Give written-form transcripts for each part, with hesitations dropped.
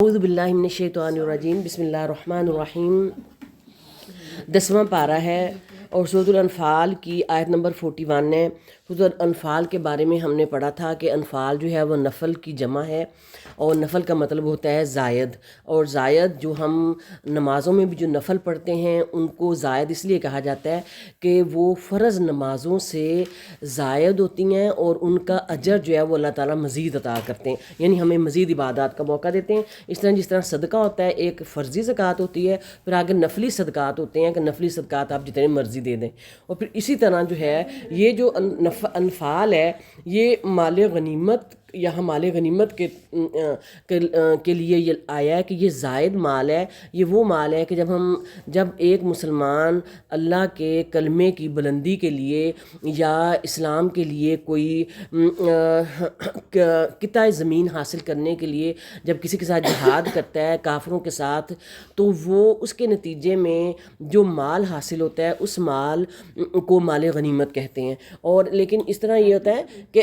اعوذ باللہ من الشیطان الرجیم، بسم اللہ الرحمن الرحیم۔ 10واں پارہ ہے اور سورۃ الانفال کی آیت نمبر 41 ہے۔ سورۃ الانفال کے بارے میں ہم نے پڑھا تھا کہ انفال جو ہے وہ نفل کی جمع ہے، اور نفل کا مطلب ہوتا ہے زائد، اور زائد جو ہم نمازوں میں بھی جو نفل پڑھتے ہیں ان کو زائد اس لیے کہا جاتا ہے کہ وہ فرض نمازوں سے زائد ہوتی ہیں اور ان کا اجر جو ہے وہ اللہ تعالیٰ مزید عطا کرتے ہیں، یعنی ہمیں مزید عبادات کا موقع دیتے ہیں۔ اس طرح جس طرح صدقہ ہوتا ہے، ایک فرضی زکوٰۃ ہوتی ہے، پھر آگے نفلی صدقات ہوتے ہیں کہ نفلی صدقات آپ جتنے مرضی دے دیں، اور پھر اسی طرح جو ہے یہ جو انفال ہے یہ مال غنیمت، یہاں مال غنیمت کے لیے یہ آیا ہے کہ یہ زائد مال ہے۔ یہ وہ مال ہے کہ جب ایک مسلمان اللہ کے کلمے کی بلندی کے لیے یا اسلام کے لیے کوئی قطع زمین حاصل کرنے کے لیے جب کسی کے ساتھ جہاد کرتا ہے کافروں کے ساتھ، تو وہ اس کے نتیجے میں جو مال حاصل ہوتا ہے اس مال کو مال غنیمت کہتے ہیں۔ اور لیکن اس طرح یہ ہوتا ہے کہ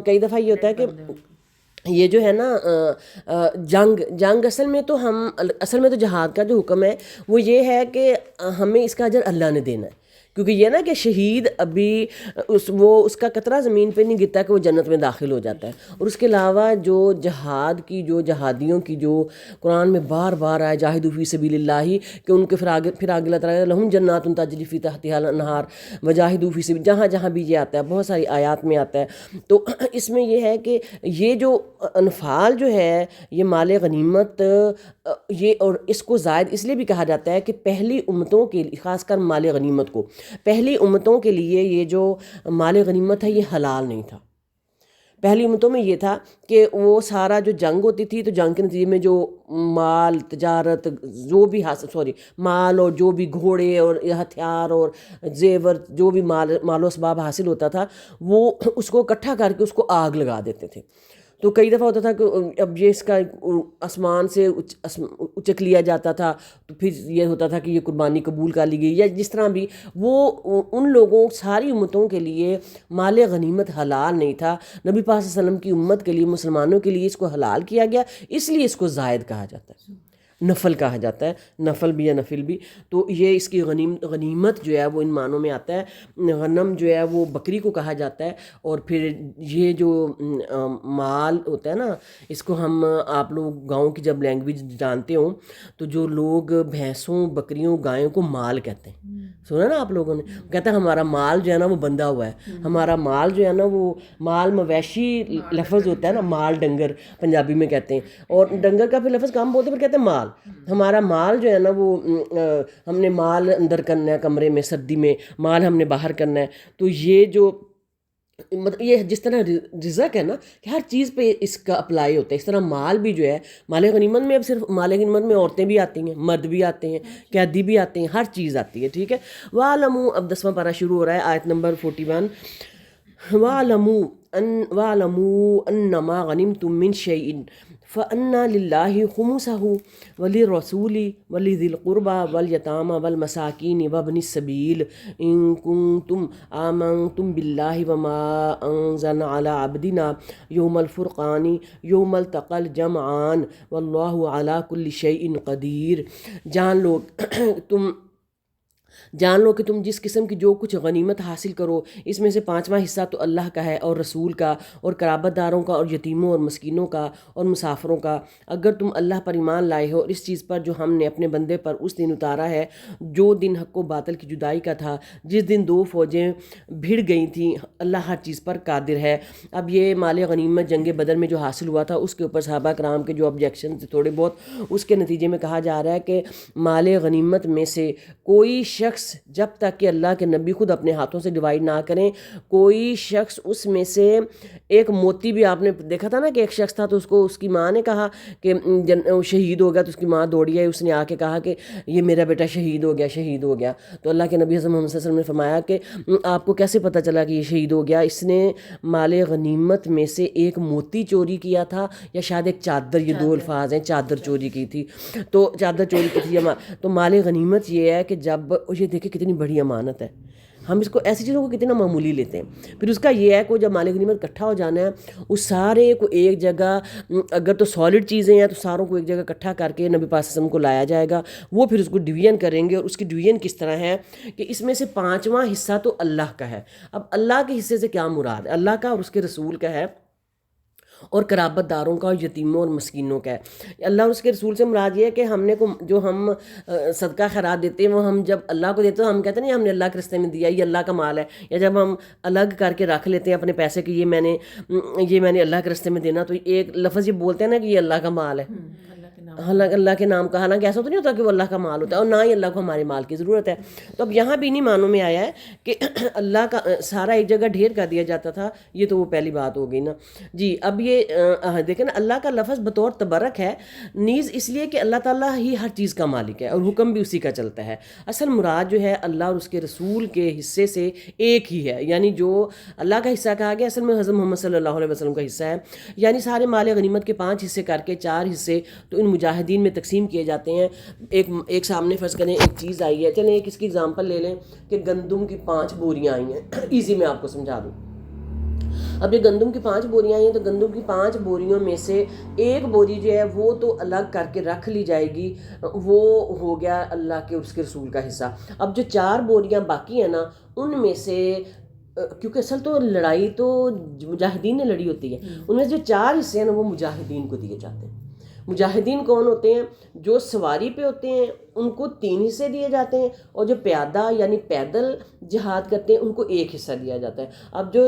کئی دفعہ یہ ہوتا ہے کہ یہ جو ہے نا جنگ اصل میں تو جہاد کا جو حکم ہے وہ یہ ہے کہ ہمیں اس کا اجر اللہ نے دینا ہے، کیونکہ یہ نا کہ شہید ابھی اس کا قطرہ زمین پہ نہیں گرتا کہ وہ جنت میں داخل ہو جاتا ہے۔ اور اس کے علاوہ جو جہاد کی جو جہادیوں کی جو قرآن میں بار بار آیا جاہدوا فی سبیل اللہ، کہ ان کے پھر آگے اللہ تعالیٰ لہم جنات تجری فی تحتہا الانہار وجاہدوا فی سبیل، جہاں بھی یہ آتا ہے، بہت ساری آیات میں آتا ہے۔ تو اس میں یہ ہے کہ یہ جو انفال جو ہے یہ مال غنیمت، یہ اور اس کو زائد اس لیے بھی کہا جاتا ہے کہ پہلی امتوں کے لیے، خاص کر مال غنیمت کو، پہلی امتوں کے لیے یہ جو مال غنیمت ہے یہ حلال نہیں تھا۔ پہلی امتوں میں یہ تھا کہ وہ سارا جو جنگ ہوتی تھی تو جنگ کے نتیجے میں جو مال تجارت جو بھی مال اور جو بھی گھوڑے اور ہتھیار اور زیور جو بھی مال و اسباب حاصل ہوتا تھا وہ اس کو اکٹھا کر کے اس کو آگ لگا دیتے تھے۔ تو کئی دفعہ ہوتا تھا کہ اب یہ اس کا آسمان سے اچک لیا جاتا تھا، تو پھر یہ ہوتا تھا کہ یہ قربانی قبول کر لی گئی، یا جس طرح بھی وہ ان لوگوں ساری امتوں کے لیے مال غنیمت حلال نہیں تھا۔ نبی پاک صلی اللہ علیہ وسلم کی امت کے لیے، مسلمانوں کے لیے اس کو حلال کیا گیا، اس لیے اس کو زائد کہا جاتا ہے، نفل کہا جاتا ہے، نفل بھی یا نفل بھی۔ تو یہ اس کی غنیمت جو ہے وہ ان معنوں میں آتا ہے۔ غنم جو ہے وہ بکری کو کہا جاتا ہے، اور پھر یہ جو مال ہوتا ہے نا، اس کو آپ لوگ گاؤں کی جب لینگویج جانتے ہوں تو جو لوگ بھینسوں بکریوں گایوں کو مال کہتے ہیں، سنا نا آپ لوگوں نے، کہتا ہے ہمارا مال جو ہے نا وہ بندھا ہوا ہے، ہمارا مال جو ہے نا وہ مال مویشی لفظ ہوتا ہے نا، مال ڈنگر پنجابی میں کہتے ہیں، اور ڈنگر کا پھر لفظ کم بولتے ہیں، پھر کہتے ہیں مال۔ ہمارا مال جو ہے نا وہ ہم نے مال اندر کرنا ہے کمرے میں، سردی میں مال ہم نے باہر کرنا ہے۔ تو یہ جو مطلب یہ جس طرح رزق ہے نا کہ ہر چیز پہ اس کا اپلائی ہوتا ہے، اس طرح مال بھی جو ہے مال غنیمت میں، اب صرف مال غنیمت میں عورتیں بھی آتی ہیں، مرد بھی آتے ہیں، قیدی بھی آتے ہیں، ہر چیز آتی ہے، ٹھیک ہے۔ وَاعْلَمُوا، اب 10واں پارہ شروع ہو رہا ہے، آیت نمبر 41۔ وَاعْلَمُوا أَنَّمَا غَنِمْتُم مِّن شَيْءٍ فَأَنَّ لِلَّهِ خُمُسَهُ وَلِلرَّسُولِ وَلِذِي الْقُرْبَى وَالْيَتَامَى وَالْمَسَاكِينِ وَابْنِ السَّبِيلِ إِن كُنتُمْ آمَنتُم بِاللَّهِ وَمَا أَنزَلْنَا عَلَىٰ عَبْدِنَا يَوْمَ الْفُرْقَانِ يَوْمَ الْتَقَى الْجَمْعَانِ وَاللَّهُ عَلَىٰ كُلِّ شَيْءٍ قَدِيرٌ۔ جان لو کہ تم جس قسم کی جو کچھ غنیمت حاصل کرو اس میں سے 5واں حصہ تو اللہ کا ہے اور رسول کا اور قرابت داروں کا اور یتیموں اور مسکینوں کا اور مسافروں کا، اگر تم اللہ پر ایمان لائے ہو اور اس چیز پر جو ہم نے اپنے بندے پر اس دن اتارا ہے، جو دن حق و باطل کی جدائی کا تھا، جس دن دو فوجیں بھڑ گئی تھیں، اللہ ہر چیز پر قادر ہے۔ اب یہ مال غنیمت جنگ بدر میں جو حاصل ہوا تھا اس کے اوپر صحابہ کرام کے جو آبجیکشن تھے تھوڑے بہت، اس کے نتیجے میں کہا جا رہا ہے کہ مال غنیمت میں سے کوئی شخص جب تک کہ اللہ کے نبی خود اپنے ہاتھوں سے ڈیوائیڈ نہ کریں، کوئی شخص اس میں سے ایک موتی بھی، آپ نے دیکھا تھا نا کہ ایک شخص تھا تو اس کو اس کی ماں نے کہا کہ شہید ہو گیا، تو اس کی ماں دوڑی ہے، اس نے آ کے کہا کہ یہ میرا بیٹا شہید ہو گیا۔ تو اللہ کے نبی حضرت محمد صلی اللہ علیہ وسلم نے فرمایا کہ آپ کو کیسے پتہ چلا کہ یہ شہید ہو گیا؟ اس نے مال غنیمت میں سے ایک موتی چوری کیا تھا، یا شاید ایک چادر، یہ دو الفاظ ہیں، چادر چوری کی تھی، تو چادر چوری کی تھی۔ تو مال غنیمت یہ ہے کہ جب یہ دیکھیں کتنی بڑی امانت ہے، ہم اس کو ایسی چیزوں کو کتنا معمولی لیتے ہیں. پھر اس کا یہ ہے کہ جب مال غنیمت اکٹھا ہو جانا ہے اس سارے کو ایک جگہ، اگر تو سالڈ چیزیں ہیں تو ساروں کو ایک جگہ اکٹھا کر کے نبی پاک صلی اللہ علیہ وسلم کو لایا جائے گا. وہ پھر اس کو ڈویژن کریں گے، اور اس کی ڈویژن کس طرح ہے کہ اس میں سے 5واں حصہ تو اللہ کا ہے. اب اللہ کے حصے سے کیا مراد ہے؟ اللہ کا اور اس کے رسول کا ہے، اور قرابت داروں کا اور یتیموں اور مسکینوں کا ہے. اللہ اور اس کے رسول سے مراد یہ ہے کہ ہم نے جو ہم صدقہ خیرات دیتے ہیں وہ ہم جب اللہ کو دیتے ہیں ہم کہتے ہیں نہیں ہم نے اللہ کے راستے میں دیا، یہ اللہ کا مال ہے. یا جب ہم الگ کر کے رکھ لیتے ہیں اپنے پیسے کہ یہ میں نے اللہ کے راستے میں دینا، تو ایک لفظ یہ بولتے ہیں نا کہ یہ اللہ کا مال ہے، اللہ کے نام کا. حالانکہ ایسا تو نہیں ہوتا کہ وہ اللہ کا مال ہوتا ہے، اور نہ ہی اللہ کو ہمارے مال کی ضرورت ہے. تو اب یہاں بھی انہیں معنوں میں آیا ہے کہ اللہ کا سارا ایک جگہ ڈھیر کر دیا جاتا تھا. یہ تو وہ پہلی بات ہو گئی نا جی. اب یہ دیکھیں نا، اللہ کا لفظ بطور تبرک ہے نیز اس لیے کہ اللہ تعالیٰ ہی ہر چیز کا مالک ہے اور حکم بھی اسی کا چلتا ہے. اصل مراد جو ہے اللہ اور اس کے رسول کے حصے سے ایک ہی ہے، یعنی جو اللہ کا حصہ کہا گیا اصل میں حضرت محمد صلی اللہ علیہ وسلم کا حصہ ہے. یعنی سارے مال غنیمت کے 5 حصے کر کے 4 حصے تو ان مجاہدین میں تقسیم کیے جاتے ہیں. ایک سامنے فرض کریں ایک چیز آئی ہے، چلیں ایک اس کی اگزامپل لے لیں کہ گندم کی 5 بوریاں آئی ہیں. ایزی میں آپ کو سمجھا دوں. اب یہ گندم کی 5 بوریاں آئی ہیں تو گندم کی 5 بوریوں میں سے ایک بوری جو ہے وہ تو الگ کر کے رکھ لی جائے گی، وہ ہو گیا اللہ کے اس کے رسول کا حصہ. اب جو 4 بوریاں باقی ہیں نا ان میں سے، کیونکہ اصل تو لڑائی تو مجاہدین نے لڑی ہوتی ہے، ان میں سے جو 4 حصے ہیں نا وہ مجاہدین کو دیے جاتے ہیں. مجاہدین کون ہوتے ہیں؟ جو سواری پہ ہوتے ہیں ان کو 3 حصے دیے جاتے ہیں، اور جو پیادہ یعنی پیدل جہاد کرتے ہیں ان کو 1 حصہ دیا جاتا ہے. اب جو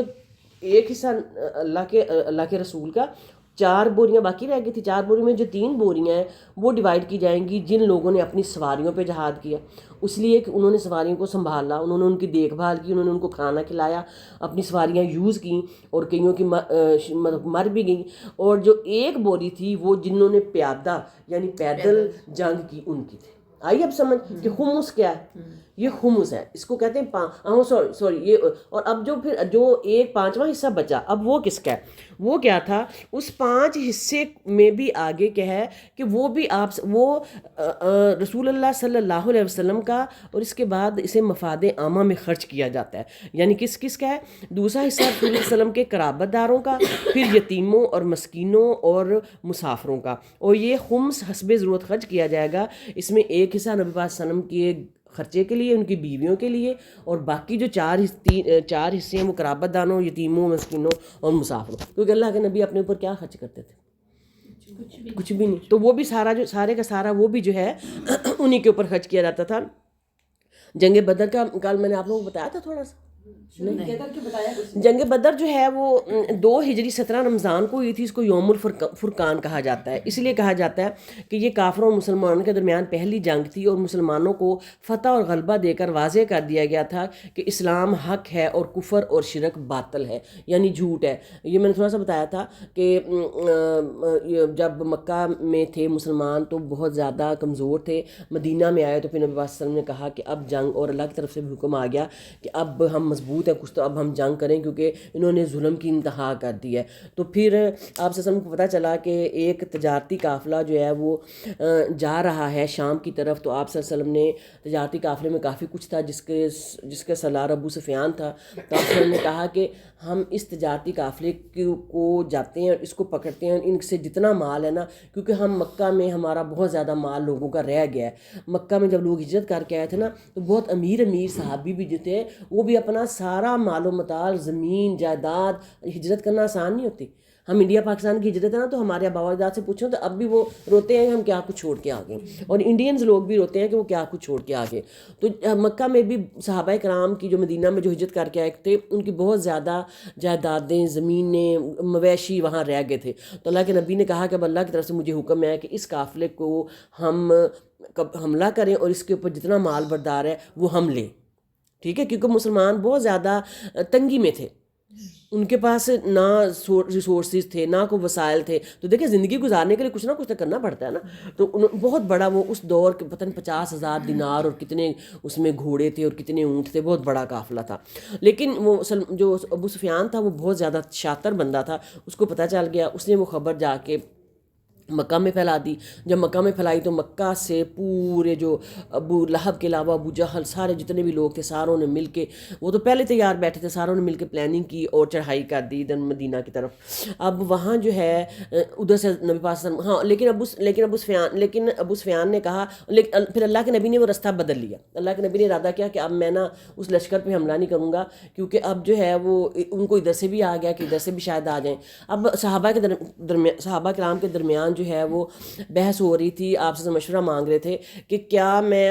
1 حصہ اللہ کے رسول کا، 4 بوریاں باقی رہ گئی تھی. 4 بوری میں جو 3 بوریاں ہیں وہ ڈیوائیڈ کی جائیں گی جن لوگوں نے اپنی سواریوں پہ جہاد کیا، اس لیے کہ انہوں نے سواریوں کو سنبھالا، انہوں نے ان کی دیکھ بھال کی، انہوں نے ان کو کھانا کھلایا، اپنی سواریاں یوز کیں، اور کئیوں کی مر بھی گئیں. اور جو 1 بوری تھی وہ جنہوں نے پیادہ یعنی پیدل جنگ کی ان کی تھی. آئی اب سمجھ کہ خمس کیا ہے؟ یہ خمس ہے، اس کو کہتے ہیں سوری یہ. اور اب جو پھر جو 1/5واں حصہ بچا اب وہ کس کا ہے؟ وہ کیا تھا؟ اس 5 حصے میں بھی آگے کیا ہے کہ وہ بھی وہ رسول اللہ صلی اللہ علیہ وسلم کا، اور اس کے بعد اسے مفاد عامہ میں خرچ کیا جاتا ہے. یعنی کس کا ہے؟ دوسرا حصہ رسول اللہ علیہ وسلم کے قرابت داروں کا، پھر یتیموں اور مسکینوں اور مسافروں کا. اور یہ خمس حسب ضرورت خرچ کیا جائے گا. اس میں 1 حصہ نبی پاک صلی اللہ علیہ وسلم کے خرچے کے لیے، ان کی بیویوں کے لیے، اور باقی جو 4 حصے ہیں وہ قرابت داروں، یتیموں، مسکینوں اور مسافروں. کیونکہ اللہ کے نبی اپنے اوپر کیا خرچ کرتے تھے؟ کچھ بھی نہیں. تو وہ بھی سارے کا سارا وہ بھی جو ہے انہی کے اوپر خرچ کیا جاتا تھا. جنگ بدر کا کل میں نے آپ لوگوں کو بتایا تھا تھوڑا سا. جنگ بدر جو ہے وہ 2 ہجری 17 رمضان کو ہوئی تھی. اس کو یوم الفرقان کہا جاتا ہے. اس لیے کہا جاتا ہے کہ یہ کافروں اور مسلمانوں کے درمیان پہلی جنگ تھی، اور مسلمانوں کو فتح اور غلبہ دے کر واضح کر دیا گیا تھا کہ اسلام حق ہے اور کفر اور شرک باطل ہے، یعنی جھوٹ ہے. یہ میں نے تھوڑا سا بتایا تھا کہ جب مکہ میں تھے مسلمان تو بہت زیادہ کمزور تھے. مدینہ میں آئے تو پھر نبی صلی اللہ علیہ وسلم نے کہا کہ اب جنگ، اور اللہ کی طرف سے بھی حکم آ گیا کہ اب ہم مضبوط ہیں کچھ تو اب ہم جنگ کریں، کیونکہ انہوں نے ظلم کی انتہا کر دی ہے. تو پھر آپ سے کو پتہ چلا کہ ایک تجارتی قافلہ جو ہے وہ جا رہا ہے شام کی طرف. تو آپ صلی اللہ علیہ وسلم نے تجارتی قافلے میں کافی کچھ تھا جس کے سالار ابو سفیان تھا. تو آپ صلی اللہ علیہ وسلم نے کہا کہ ہم اس تجارتی قافلے کو جاتے ہیں اور اس کو پکڑتے ہیں، ان سے جتنا مال ہے نا، کیونکہ ہم مکہ میں ہمارا بہت زیادہ مال لوگوں کا رہ گیا ہے. مکہ میں جب لوگ ہجرت کر کے آئے تھے نا تو بہت امیر صحابی بھی جو تھے وہ بھی اپنا سارا مال و متاع، زمین جائیداد، ہجرت کرنا آسان نہیں ہوتی. ہم انڈیا پاکستان کی ہجرت ہے نا تو ہمارے آبا و اجداد سے پوچھو تو اب بھی وہ روتے ہیں کہ ہم کیا کچھ چھوڑ کے آ گئے، اور انڈینز لوگ بھی روتے ہیں کہ وہ کیا کچھ چھوڑ کے آ گئے. تو مکہ میں بھی صحابہ کرام کی جو مدینہ میں جو ہجرت کر کے آئے تھے ان کی بہت زیادہ جائیدادیں، زمینیں، مویشی وہاں رہ گئے تھے. تو اللہ کے نبی نے کہا کہ اب اللہ کی طرف سے مجھے حکم ہے کہ اس قافلے کو ہم حملہ کریں اور اس کے اوپر جتنا مال بردار ہے وہ ہم لیں. ٹھیک ہے، کیونکہ مسلمان بہت زیادہ تنگی میں تھے، ان کے پاس نہ ریسورسز تھے نہ کوئی وسائل تھے. تو دیکھیں زندگی گزارنے کے لیے کچھ نہ کچھ تو کرنا پڑتا ہے نا. تو بہت بڑا وہ اس دور کے پتہ نہیں 50,000 دینار اور کتنے اس میں گھوڑے تھے اور کتنے اونٹ تھے، بہت بڑا قافلہ تھا. لیکن وہ جو ابو سفیان تھا وہ بہت زیادہ شاطر بندہ تھا. اس کو پتہ چل گیا، اس نے وہ خبر جا کے مکہ میں پھیلا دی. جب مکہ میں پھیلائی تو مکہ سے پورے جو ابو لہب کے علاوہ ابو جہل سارے جتنے بھی لوگ تھے ساروں نے مل کے، وہ تو پہلے تیار بیٹھے تھے، ساروں نے مل کے پلاننگ کی اور چڑھائی کر دی ادھر مدینہ کی طرف. اب وہاں جو ہے ادھر سے نبی پاک صلی اللہ علیہ وسلم، ہاں لیکن ابو سفیان نے کہا، پھر اللہ کے نبی نے وہ رستہ بدل لیا. اللہ کے نبی نے ارادہ کیا کہ اب میں نا اس لشکر پہ حملہ نہیں کروں گا، کیونکہ اب جو ہے وہ ان کو ادھر سے بھی آ گیا کہ ادھر سے بھی شاید آ جائیں. اب صحابہ کرام کے درمیان جو ہے وہ بحث ہو رہی تھی، آپ سے مشورہ مانگ رہے تھے کہ کیا میں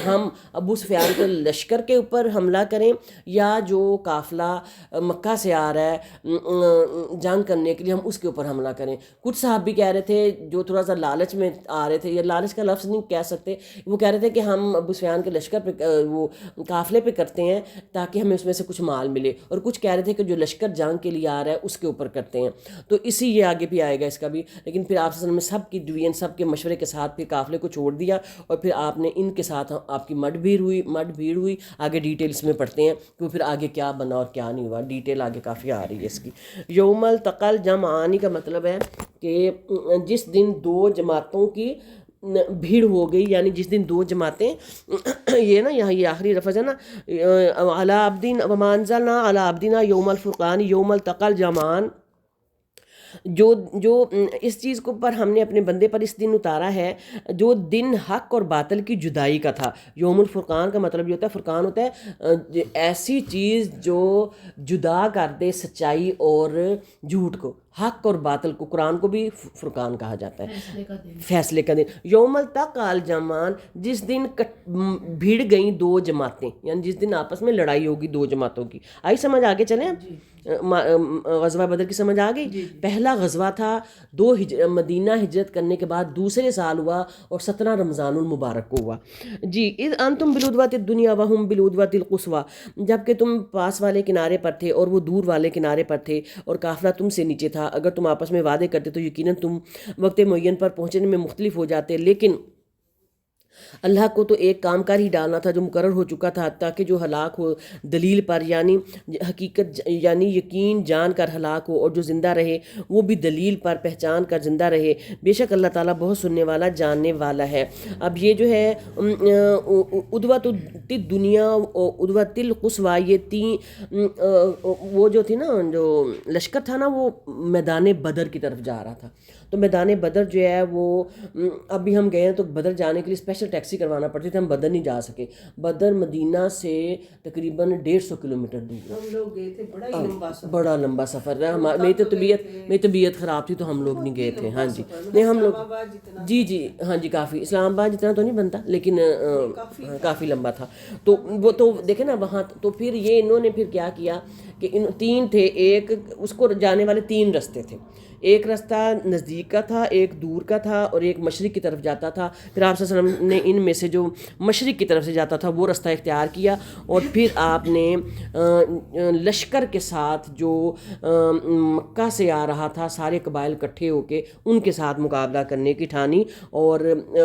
ہم ابو سفیان کے لشکر کے اوپر حملہ کریں، یا جو قافلہ مکہ سے آ رہا ہے جنگ کرنے کے لیے ہم اس کے اوپر حملہ کریں. کچھ صحابی کہہ رہے تھے جو تھوڑا سا لالچ میں آ رہے تھے، یا لالچ کا لفظ نہیں کہہ سکتے، وہ کہہ رہے تھے کہ ہم ابو سفیان کے لشکر پہ وہ قافلے پہ کرتے ہیں تاکہ ہمیں اس میں سے کچھ مال ملے، اور کچھ کہہ رہے تھے کہ جو لشکر جنگ کے لیے آ رہا ہے اس کے اوپر کرتے ہیں. تو اسی یہ آگے بھی آئے گا اس کا بھی. لیکن پھر آپ نے سب کی ڈویژن، سب کے مشورے کے ساتھ پھر قافلے کو چھوڑ دیا، اور پھر آپ نے ان کے ساتھ آپ کی مڈ بھیڑ ہوئی. آگے ڈیٹیلز میں پڑھتے ہیں کہ پھر آگے کیا بنا اور کیا نہیں ہوا، ڈیٹیل آگے کافی آ رہی ہے اس کی. یوم التقل جمعانی کا مطلب ہے کہ جس دن دو جماعتوں کی بھیڑ ہو گئی، یعنی جس دن دو جماعتیں یہ نا یہاں یہ آخری لفظ ہے نا، علی عبدین وما انزلنا علی عبدنا یوم الفرقان یوم التقل جمعان، جو اس چیز کو پر ہم نے اپنے بندے پر اس دن اتارا ہے جو دن حق اور باطل کی جدائی کا تھا. یوم الفرقان کا مطلب یہ ہوتا ہے، فرقان ہوتا ہے ایسی چیز جو جدا کر دے سچائی اور جھوٹ کو، حق اور باطل کو. قرآن کو بھی فرقان کہا جاتا ہے، فیصلے کا دن. یوم التقل جمعان، جس دن بھیڑ گئیں دو جماعتیں، یعنی جس دن آپس میں لڑائی ہوگی دو جماعتوں کی. آئی سمجھ؟ آگے چلیں. غزوہ بدر کی سمجھ آ گئی. پہلا غزوہ تھا مدینہ ہجرت کرنے کے بعد دوسرے سال ہوا، اور 17 رمضان المبارک کو ہوا. جی. اذ انتم بالعدوۃ الدنیا وہم بالعدوۃ القصویٰ، جب کہ تم پاس والے کنارے پر تھے اور وہ دور والے کنارے پر تھے، اور قافلہ تم سے نیچے تھا. اگر تم آپس میں وعدے کرتے تو یقیناً تم وقت معین پر پہنچنے میں مختلف ہو جاتے، لیکن اللہ کو تو ایک کام کر ہی ڈالنا تھا جو مقرر ہو چکا تھا، تاکہ جو ہلاک ہو دلیل پر، یعنی حقیقت، یعنی یقین جان کر ہلاک ہو، اور جو زندہ رہے وہ بھی دلیل پر پہچان کر زندہ رہے. بے شک اللہ تعالیٰ بہت سننے والا جاننے والا ہے. اب یہ جو ہے عدوۃ الدنیا عدوۃ القصویٰ، یہ وہ جو تھی نا، جو لشکر تھا نا، وہ میدان بدر کی طرف جا رہا تھا. تو میدان بدر جو ہے وہ ابھی ہم گئے ہیں تو بدر جانے کے لیے اسپیشل ٹیکسی کروانا پڑتی تھی، ہم بدر نہیں جا سکے. بدر مدینہ سے تقریباً 150 کلومیٹر دور، ہم لوگ گئے تھے، بڑا لمبا سفر ہے. میری طبیعت خراب تھی تو ہم لوگ نہیں گئے تھے. ہاں جی، نہیں ہم لوگ جی ہاں جی کافی. اسلام آباد جتنا تو نہیں بنتا، لیکن کافی لمبا تھا. تو وہ تو دیکھیں نا وہاں. تو پھر یہ انہوں نے پھر کیا کیا کہ تین تھے، ایک اس کو جانے والے 3 رستے تھے. ایک رستہ نزدیک کا تھا، ایک دور کا تھا، اور ایک مشرق کی طرف جاتا تھا. پھر آپ صلی اللہ علیہ وسلم نے ان میں سے جو مشرق کی طرف سے جاتا تھا وہ رستہ اختیار کیا، اور پھر آپ نے لشکر کے ساتھ جو مکہ سے آ رہا تھا سارے قبائل اکٹھے ہو کے ان کے ساتھ مقابلہ کرنے کی ٹھانی، اور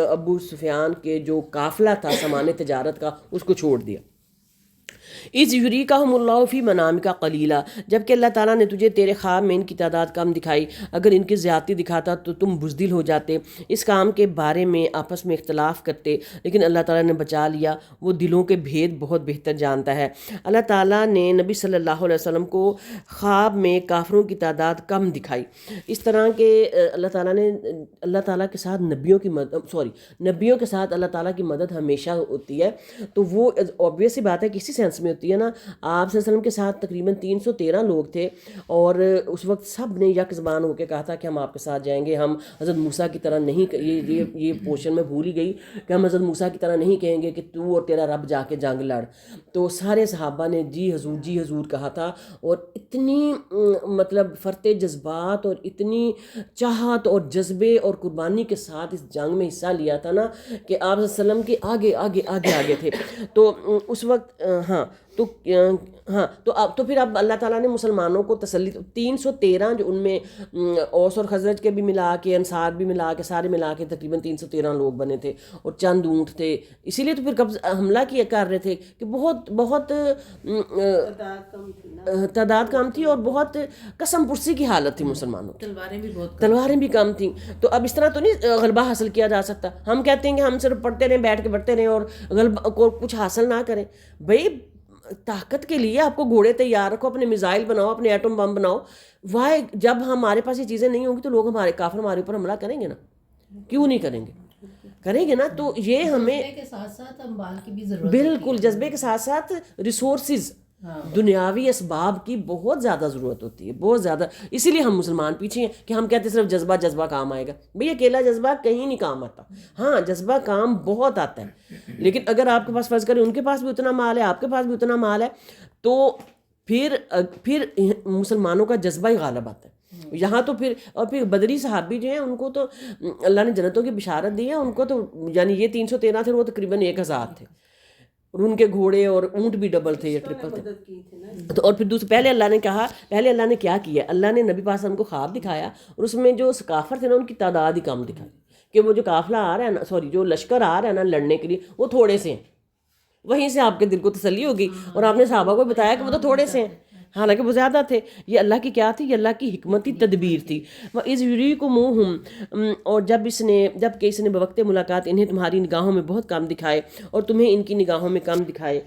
ابو سفیان کے جو قافلہ تھا سامان تجارت کا اس کو چھوڑ دیا. اذ یریکہم اللہ فی منامک قلیلا، جبکہ اللہ تعالیٰ نے تجھے تیرے خواب میں ان کی تعداد کم دکھائی، اگر ان کی زیادتی دکھاتا تو تم بزدل ہو جاتے. اس کام کے بارے میں آپس میں اختلاف کرتے، لیکن اللہ تعالیٰ نے بچا لیا، وہ دلوں کے بھید بہت بہتر جانتا ہے. اللہ تعالیٰ نے نبی صلی اللہ علیہ وسلم کو خواب میں کافروں کی تعداد کم دکھائی، اس طرح کہ اللہ تعالیٰ کے ساتھ نبیوں کے ساتھ اللہ تعالیٰ کی مدد ہمیشہ ہوتی ہے. تو وہ obvious سی بات ہے کہ اسی سینس میں ہوتی ہے نا. آپ صلی اللہ علیہ وسلم کے ساتھ تقریباً 313 لوگ تھے، اور اس وقت سب نے یک زبان ہو کے کہا تھا کہ ہم آپ کے ساتھ جائیں گے. ہم حضرت موسیٰ کی طرح نہیں، یہ پورشن میں بھول ہی گئی کہ ہم حضرت موسیٰ کی طرح نہیں کہیں گے کہ تو اور تیرا رب جا کے جنگ لڑ. تو سارے صحابہ نے جی حضور کہا تھا، اور اتنی مطلب فرط جذبات اور اتنی چاہت اور جذبے اور قربانی کے ساتھ اس جنگ میں حصہ لیا تھا نا کہ آپ صلی اللہ علیہ وسلم کے آگے تھے. تو اس وقت تو ہاں تو پھر اب اللہ تعالیٰ نے مسلمانوں کو تسلی 313 جو ان میں اوس اور خزرج کے بھی ملا کے انصار بھی ملا کے سارے ملا کے تقریباً 313 لوگ بنے تھے اور چند اونٹ تھے، اسی لیے تو پھر حملہ کیا کر رہے تھے کہ بہت بہت تعداد کم تھی اور بہت قسم پرسی کی حالت تھی مسلمانوں کی، تلواریں بھی کم تھیں. تو اب اس طرح تو نہیں غلبہ حاصل کیا جا سکتا. ہم کہتے ہیں کہ ہم صرف پڑھتے رہیں، بیٹھ کے پڑھتے رہیں اور غلبہ کو کچھ حاصل نہ کریں. بھائی طاقت کے لیے آپ کو گھوڑے تیار رکھو، اپنے میزائل بناؤ، اپنے ایٹم بم بناؤ. واہ جب ہمارے پاس یہ چیزیں نہیں ہوں گی تو لوگ کافر ہمارے اوپر حملہ کریں گے نا، کیوں نہیں کریں گے؟ کریں گے نا. تو یہ ہمیں کے ساتھ ساتھ اموال کی بھی ضرورت، بالکل جذبے کے ساتھ ساتھ ریسورسز، دنیاوی اسباب کی بہت زیادہ ضرورت ہوتی ہے، بہت زیادہ. اسی لیے ہم مسلمان پیچھے ہیں کہ ہم کہتے ہیں صرف جذبہ کام آئے گا. بھئی اکیلا جذبہ کہیں نہیں کام آتا. ہاں جذبہ کام بہت آتا ہے، لیکن اگر آپ کے پاس فرض کریں ان کے پاس بھی اتنا مال ہے، آپ کے پاس بھی اتنا مال ہے، تو پھر مسلمانوں کا جذبہ ہی غالب آتا ہے. یہاں تو پھر بدری صحابی جو ہیں ان کو تو اللہ نے جنتوں کی بشارت دی ہے. ان کو تو یعنی یہ 313 تھے، وہ تقریباً 1000 تھے، اور ان کے گھوڑے اور اونٹ بھی ڈبل تھے، یہ ٹرپل تھے. اور پھر پہلے اللہ نے کیا کیا؟ اللہ نے نبی پاک کو خواب دکھایا اور اس میں جو کافر تھے نا ان کی تعداد ہی کم دکھائی کہ وہ جو قافلہ آ رہا ہے نا، جو لشکر آ رہا ہے نا لڑنے کے لیے، وہ تھوڑے سے ہیں. وہیں سے آپ کے دل کو تسلی ہوگی اور آپ نے صحابہ کو بتایا کہ وہ تو تھوڑے سے ہیں، حالانکہ وہ زیادہ تھے. یہ اللہ کی کیا تھی؟ یہ اللہ کی حکمتی تدبیر تھی. وَإِذْ يُرِيكُمُوهُمْ، اور جب کہ اس نے بوقت ملاقات انہیں تمہاری نگاہوں میں بہت کم دکھائے اور تمہیں ان کی نگاہوں میں کم دکھائے،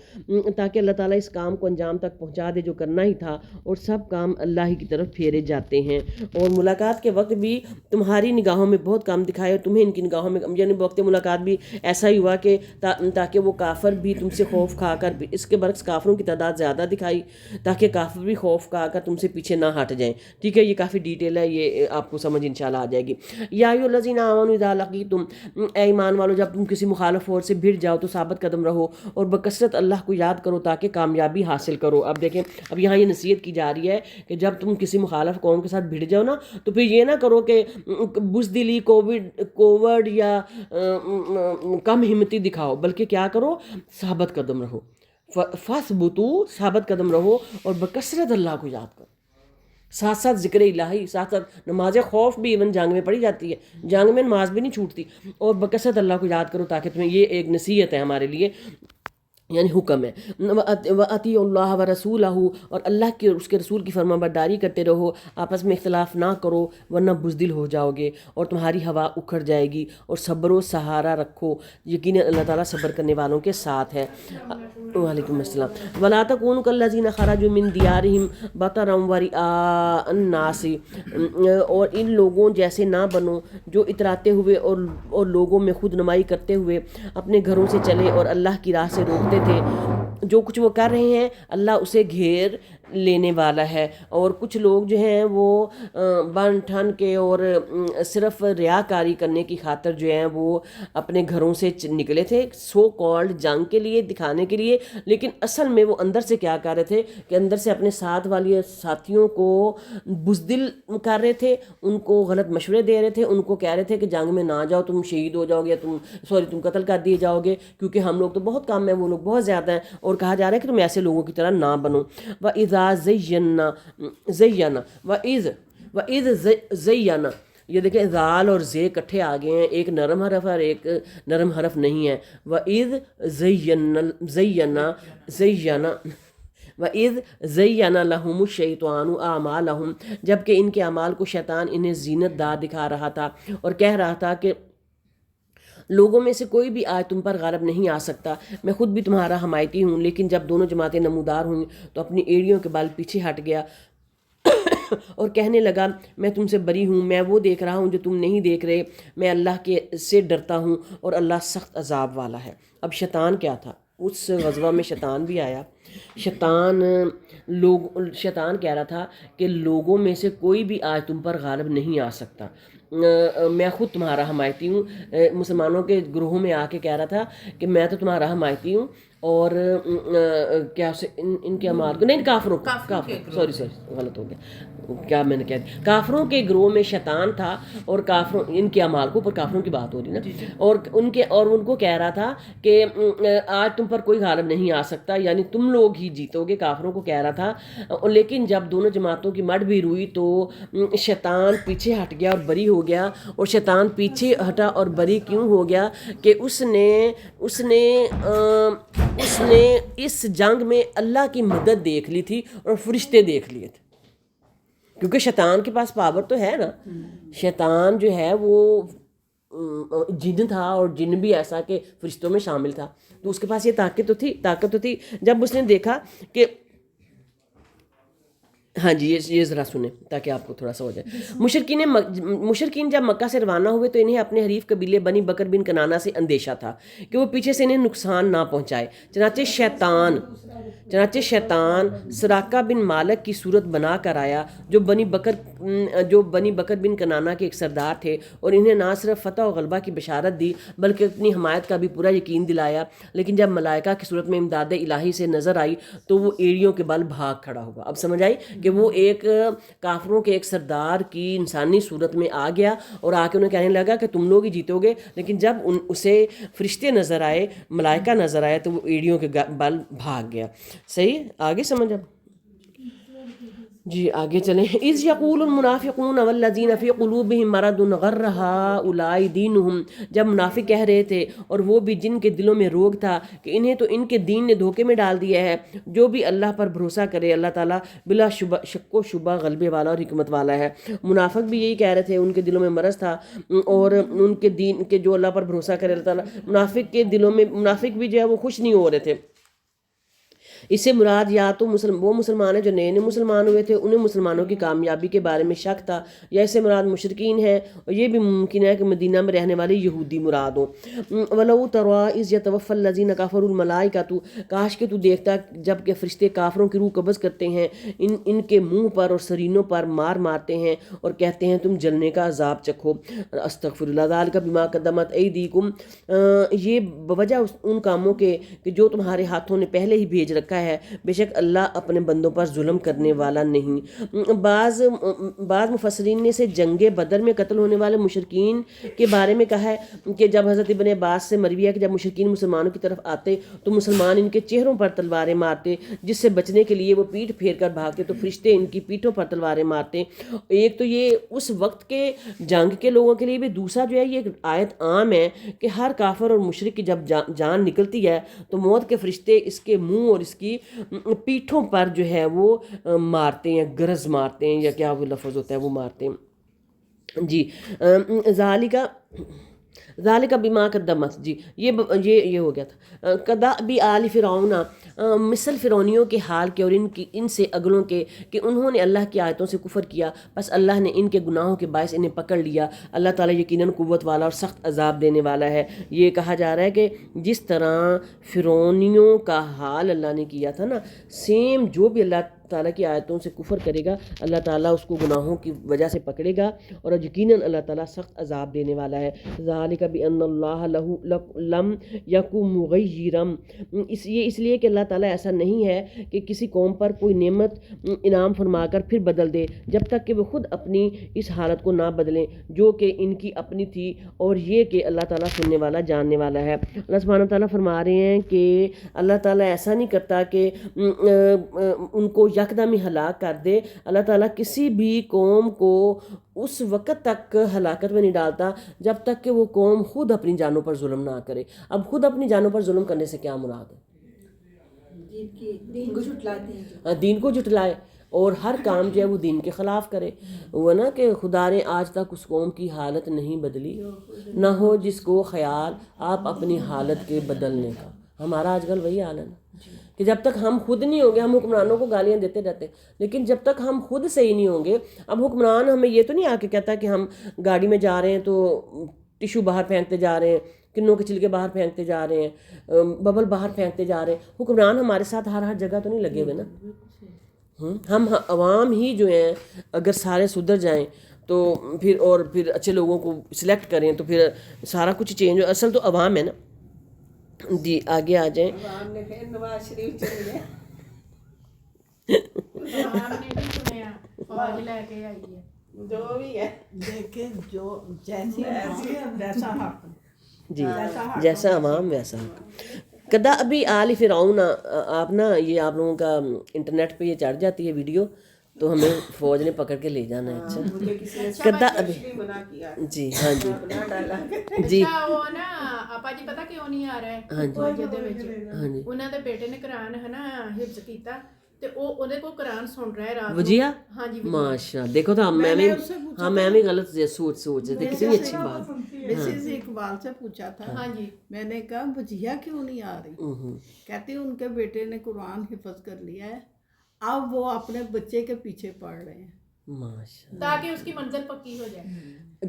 تاکہ اللہ تعالیٰ اس کام کو انجام تک پہنچا دے جو کرنا ہی تھا، اور سب کام اللہ ہی کی طرف پھیرے جاتے ہیں. اور ملاقات کے وقت بھی تمہاری نگاہوں میں بہت کم دکھائے اور تمہیں ان کی نگاہوں میں یعنی وقت ملاقات بھی ایسا ہی ہوا کہ تاکہ وہ کافر بھی تم سے خوف کھا کر، اس کے برعکس کافروں کی تعداد زیادہ دکھائی تاکہ کافر بھی خوف کھا کر تم سے پیچھے نہ ہٹ جائیں. ٹھیک ہے، یہ کافی ڈیٹیل ہے، یہ آپ کو سمجھ انشاءاللہ آ جائے گی. یا ایھا الذین آمنوا اذا لقیتم، اے ایمان والو جب تم کسی مخالف فوج سے بھڑ جاؤ تو ثابت قدم رہو اور بکثرت اللہ کو یاد کرو تاکہ کامیابی حاصل کرو. اب دیکھیں، اب یہاں یہ نصیحت کی جا رہی ہے کہ جب تم کسی مخالف قوم کے ساتھ بھڑ جاؤ نا تو پھر یہ نہ کرو کہ بزدلی، کوورڈ یا کم ہمتی دکھاؤ، بلکہ کیا کرو؟ ثابت قدم رہو. فَاثْبُتُوا، ثابت قدم رہو اور بکثرت اللہ کو یاد کرو، ساتھ ساتھ ذکر الہی، ساتھ ساتھ نماز خوف بھی ایون جنگ میں پڑھی جاتی ہے، جنگ میں نماز بھی نہیں چھوٹتی. اور بکثرت اللہ کو یاد کرو تاکہ تمہیں، یہ ایک نصیحت ہے ہمارے لیے، یعنی حکم ہے. وَأَطِیعُوا اللَّهَ وَرَسُولَهُ، اور اللہ کے اور اس کے رسول کی فرما برداری کرتے رہو، آپس میں اختلاف نہ کرو ورنہ بزدل ہو جاؤ گے اور تمہاری ہوا اکھڑ جائے گی. اور صبر و سہارا رکھو، یقیناً اللہ تعالیٰ صبر کرنے والوں کے ساتھ ہے. وعلیکم السلام. وَلَا تَكُونُوا كَالَّذِينَ خَرَجُوا مِن دِيَارِهِمْ بَطَرًا وَرِئَاءَ النَّاسِ، اور ان لوگوں جیسے نہ بنو جو اتراتے ہوئے اور لوگوں میں خود نمائی کرتے ہوئے اپنے گھروں سے چلے اور اللہ کی راہ سے روکتے تھے. جو کچھ وہ کر رہے ہیں اللہ اسے گھیر لینے والا ہے. اور کچھ لوگ جو ہیں وہ بن ٹھن کے اور صرف ریاکاری کرنے کی خاطر جو ہیں وہ اپنے گھروں سے نکلے تھے سو کالڈ جنگ کے لیے، دکھانے کے لیے، لیکن اصل میں وہ اندر سے کیا کر رہے تھے کہ اندر سے اپنے ساتھ والی ساتھیوں کو بزدل کر رہے تھے، ان کو غلط مشورے دے رہے تھے، ان کو کہہ رہے تھے کہ جنگ میں نہ جاؤ، تم شہید ہو جاؤ گے، تم قتل کر دیے جاؤ گے، کیونکہ ہم لوگ تو بہت کم ہیں، وہ لوگ بہت زیادہ ہیں. اور کہا جا رہا ہے کہ تم ایسے لوگوں کی طرح نہ بنو. وَإِذَا زَيَّنَ، یہ دیکھیں ذال اور زے کٹھے آ گئے ہیں، ایک نرم حرف اور ایک نرم حرف نہیں ہے. وَإِذْ زَيَّنَ لَهُمُ الشَّيْطَانُ أَعْمَالَهُمْ، جبکہ ان کے اعمال کو شیطان انہیں زینت دار دکھا رہا تھا اور کہہ رہا تھا کہ لوگوں میں سے کوئی بھی آج تم پر غالب نہیں آ سکتا، میں خود بھی تمہارا حمایتی ہوں. لیکن جب دونوں جماعتیں نمودار ہوئیں تو اپنی ایڑیوں کے بال پیچھے ہٹ گیا اور کہنے لگا میں تم سے بری ہوں، میں وہ دیکھ رہا ہوں جو تم نہیں دیکھ رہے، میں اللہ کے سے ڈرتا ہوں اور اللہ سخت عذاب والا ہے. اب شیطان کیا تھا؟ اس غزوہ میں شیطان بھی آیا. شیطان کہہ رہا تھا کہ لوگوں میں سے کوئی بھی آج تم پر غالب نہیں آ سکتا، میں خود تمہارا حمایتی ہوں. مسلمانوں کے گروہوں میں آ کے کہہ رہا تھا کہ میں تو تمہارا حمایتی ہوں اور کیا ان کے اعمال کو نہیں کافروں سوری غلط ہو گیا، کیا میں نے کہہ دیا، کافروں کے گروہ میں شیطان تھا اور کافروں ان کے اعمال کو، پر کافروں کی بات ہو رہی نا، اور ان کو کہہ رہا تھا کہ آج تم پر کوئی غالب نہیں آ سکتا، یعنی تم لوگ ہی جیتو گے، کافروں کو کہہ رہا تھا۔ لیکن جب دونوں جماعتوں کی مڈ بھی ہوئی تو شیطان پیچھے ہٹ گیا اور بری ہو گیا، اور شیطان پیچھے ہٹا اور بری کیوں ہو گیا کہ اس نے اس جنگ میں اللہ کی مدد دیکھ لی تھی اور فرشتے دیکھ لیے تھے، کیونکہ شیطان کے پاس پاور تو ہے نا، شیطان جو ہے وہ جن تھا، اور جن بھی ایسا کہ فرشتوں میں شامل تھا، تو اس کے پاس یہ طاقت تو تھی۔ جب اس نے دیکھا کہ ہاں جی یہ ذرا سنیں تاکہ آپ کو تھوڑا سا ہو جائے۔ مشرکین جب مکہ سے روانہ ہوئے تو انہیں اپنے حریف قبیلے بنی بکر بن کنانہ سے اندیشہ تھا کہ وہ پیچھے سے انہیں نقصان نہ پہنچائے، چنانچہ شیطان سراقہ بن مالک کی صورت بنا کر آیا، جو بنی بکر بن کنانہ کے ایک سردار تھے، اور انہیں نہ صرف فتح و غلبہ کی بشارت دی بلکہ اپنی حمایت کا بھی پورا یقین دلایا۔ لیکن جب ملائکہ کی صورت میں امداد الہی سے نظر آئی تو وہ ایڑیوں کے بل بھاگ کھڑا ہوا۔ اب سمجھ آئی کہ وہ ایک کافروں کے ایک سردار کی انسانی صورت میں آ گیا اور آ کے انہیں کہنے لگا کہ تم لوگ ہی جیتو گے، لیکن جب اسے فرشتے نظر آئے، ملائکہ نظر آئے، تو وہ ایڑیوں کے بل بھاگ گیا۔ صحیح آگے سمجھ اب جی آگے چلیں۔ اذ یقول المنافقون والذین فی قلوبہم مرض غر ہؤلاء دینہم، جب منافق کہہ رہے تھے اور وہ بھی جن کے دلوں میں روگ تھا کہ انہیں تو ان کے دین نے دھوکے میں ڈال دیا ہے، جو بھی اللہ پر بھروسہ کرے اللہ تعالیٰ بلا شک و شبہ غلبے والا اور حکمت والا ہے۔ منافق بھی یہی کہہ رہے تھے، ان کے دلوں میں مرض تھا، اور ان کے دین کے جو اللہ پر بھروسہ کرے اللہ تعالیٰ، منافق کے دلوں میں، منافق بھی جو ہے وہ خوش نہیں ہو رہے تھے۔ اس سے مراد یا تو وہ مسلمان ہیں جو نئے مسلمان ہوئے تھے، انہیں مسلمانوں کی کامیابی کے بارے میں شک تھا، یا اس سے مراد مشرکین ہیں، اور یہ بھی ممکن ہے کہ مدینہ میں رہنے والے یہودی مراد ہوں۔ وَلَوْ تَرَىٰ إِذْ يَتَوَفَّى الَّذِينَ كَفَرُوا الْمَلَائِكَةُ، کاش کہ تو دیکھتا جب کہ فرشتے کافروں کی روح قبض کرتے ہیں، ان کے منہ پر اور سرینوں پر مارتے ہیں اور کہتے ہیں تم جلنے کا عذاب چکھو۔ استغفر اللہ ذالک بما قدمت ایدیکم، یہ بوجہ ان کاموں کے کہ جو تمہارے ہاتھوں نے پہلے ہی بھیج رکھا ہے، بے شک اللہ اپنے بندوں پر ظلم کرنے والا نہیں۔ بعض مفسرین نے سے جنگ بدر میں قتل ہونے والے مشرکین کے بارے میں کہا ہے کہ جب حضرت ابن عباس سے مروی ہے کہ جب مشرکین مسلمانوں کی طرف آتے تو مسلمان ان کے چہروں پر تلواریں مارتے، جس سے بچنے کے لیے وہ پیٹھ پھیر کر بھاگتے تو فرشتے ان کی پیٹھوں پر تلواریں مارتے۔ ایک تو یہ اس وقت کے جنگ کے لوگوں کے لیے بھی، دوسرا جو ہے یہ ایک آیت عام ہے کہ ہر کافر اور مشرک کی جب جان نکلتی ہے تو موت کے فرشتے اس کے منہ اور اس کی پیٹھوں پر جو ہے وہ مارتے ہیں، گرز مارتے ہیں، یا کیا وہ لفظ ہوتا ہے وہ مارتے ہیں جی۔ ذالک بما قدمت، جی یہ ہو گیا تھا۔ کدأب آل فرعون، مثل فرعونیوں کے حال کے اور ان سے اگلوں کے کہ انہوں نے اللہ کی آیتوں سے کفر کیا، بس اللہ نے ان کے گناہوں کے باعث انہیں پکڑ لیا۔ اللہ تعالیٰ یقیناً قوت والا اور سخت عذاب دینے والا ہے۔ یہ کہا جا رہا ہے کہ جس طرح فرعونیوں کا حال اللہ نے کیا تھا نا، سیم جو بھی اللہ تعالیٰ کی آیتوں سے کفر کرے گا اللہ تعالیٰ اس کو گناہوں کی وجہ سے پکڑے گا، اور یقیناً اللہ تعالیٰ سخت عذاب دینے والا ہے۔ ذالک بأن اللہ لم یکن مغیرا، اس لیے کہ اللہ تعالیٰ ایسا نہیں ہے کہ کسی قوم پر کوئی نعمت انعام فرما کر پھر بدل دے جب تک کہ وہ خود اپنی اس حالت کو نہ بدلیں جو کہ ان کی اپنی تھی، اور یہ کہ اللہ تعالیٰ سننے والا جاننے والا ہے۔ اللہ سبحانہ تعالیٰ فرما رہے ہیں کہ اللہ تعالیٰ ایسا نہیں کرتا کہ ان کو یکدم ہی ہلاک کر دے۔ اللہ تعالیٰ کسی بھی قوم کو اس وقت تک ہلاکت میں نہیں ڈالتا جب تک کہ وہ قوم خود اپنی جانوں پر ظلم نہ کرے۔ اب خود اپنی جانوں پر ظلم کرنے سے کیا مراد ہے؟ دین کو جھٹلائے اور ہر کام جو ہے وہ دین کے خلاف کرے۔ وہ نا کہ خدا نے آج تک اس قوم کی حالت نہیں بدلی، نہ ہو جس کو خیال آپ اپنی حالت کے بدلنے کا۔ ہمارا آج کل وہی حال ہے نا کہ جب تک ہم خود نہیں ہوں گے، ہم حکمرانوں کو گالیاں دیتے رہتے، لیکن جب تک ہم خود صحیح نہیں ہوں گے، اب حکمران ہمیں یہ تو نہیں آ کے کہتا کہ ہم گاڑی میں جا رہے ہیں تو ٹیشو باہر پھینکتے جا رہے ہیں، کنوں کے چھلکے باہر پھینکتے جا رہے ہیں، ببل باہر پھینکتے جا رہے ہیں۔ حکمران ہمارے ساتھ ہر جگہ تو نہیں لگے ہوئے نا۔ ہم عوام ہی جو ہیں اگر سارے سدھر جائیں تو پھر اچھے لوگوں کو سلیکٹ کریں تو پھر سارا کچھ چینج ہو۔ اصل تو عوام ہے نا۔ جی آگے آ جائیں. عوام نے پھر نواز شریف چل گیا. عوام نے نہیں سنیا, فوج لے کے آئی ہے. جو بھی ہے دیکھیں جو جیسی ویسا حق. جی جیسا عوام ویسا کدا ابھی آل فرعون. آپ نا یہ آپ لوگوں کا انٹرنیٹ پہ یہ چڑھ جاتی ہے ویڈیو, تو ہمیں فوج نے پکڑ کے لے جانا ہے. اچھا مجھے کسی نے کدا ابھی بنا کیا جی ہاں جی بنا ڈالا. جی اچھا وہ نا ਆਪਾ ਜੀ ਪਤਾ ਕਿਉਂ ਨਹੀਂ ਆ ਰਿਹਾ ਫੌਜ ਦੇ ਵਿੱਚ? ہاں جی ਉਹਨਾਂ ਦੇ ਬੇਟੇ ਨੇ ਕੁਰਾਨ ਹੈ ਨਾ ਹਿਫਜ਼ ਕੀਤਾ ਤੇ ਉਹ ਉਹਦੇ ਕੋਲ ਕੁਰਾਨ ਸੁਣ ਰਿਹਾ ਰਾਤ ਨੂੰ. وجیہ ਹਾਂਜੀ ماشاء دیکھو تو میں بھی ہاں میں بھی غلط سوچ رہے تھے. کتنی اچھی بات. مسز اقبال سے پوچھا تھا, ਹਾਂਜੀ میں نے کہا وجیہ کیوں نہیں آ رہی؟ کہتی ان کے بیٹے نے قرآن حفظ کر لیا ہے, اب وہ اپنے بچے کے پیچھے پڑھ رہے ہیں. ماشاء تاکہ اس کی منزل پکی ہو جائے.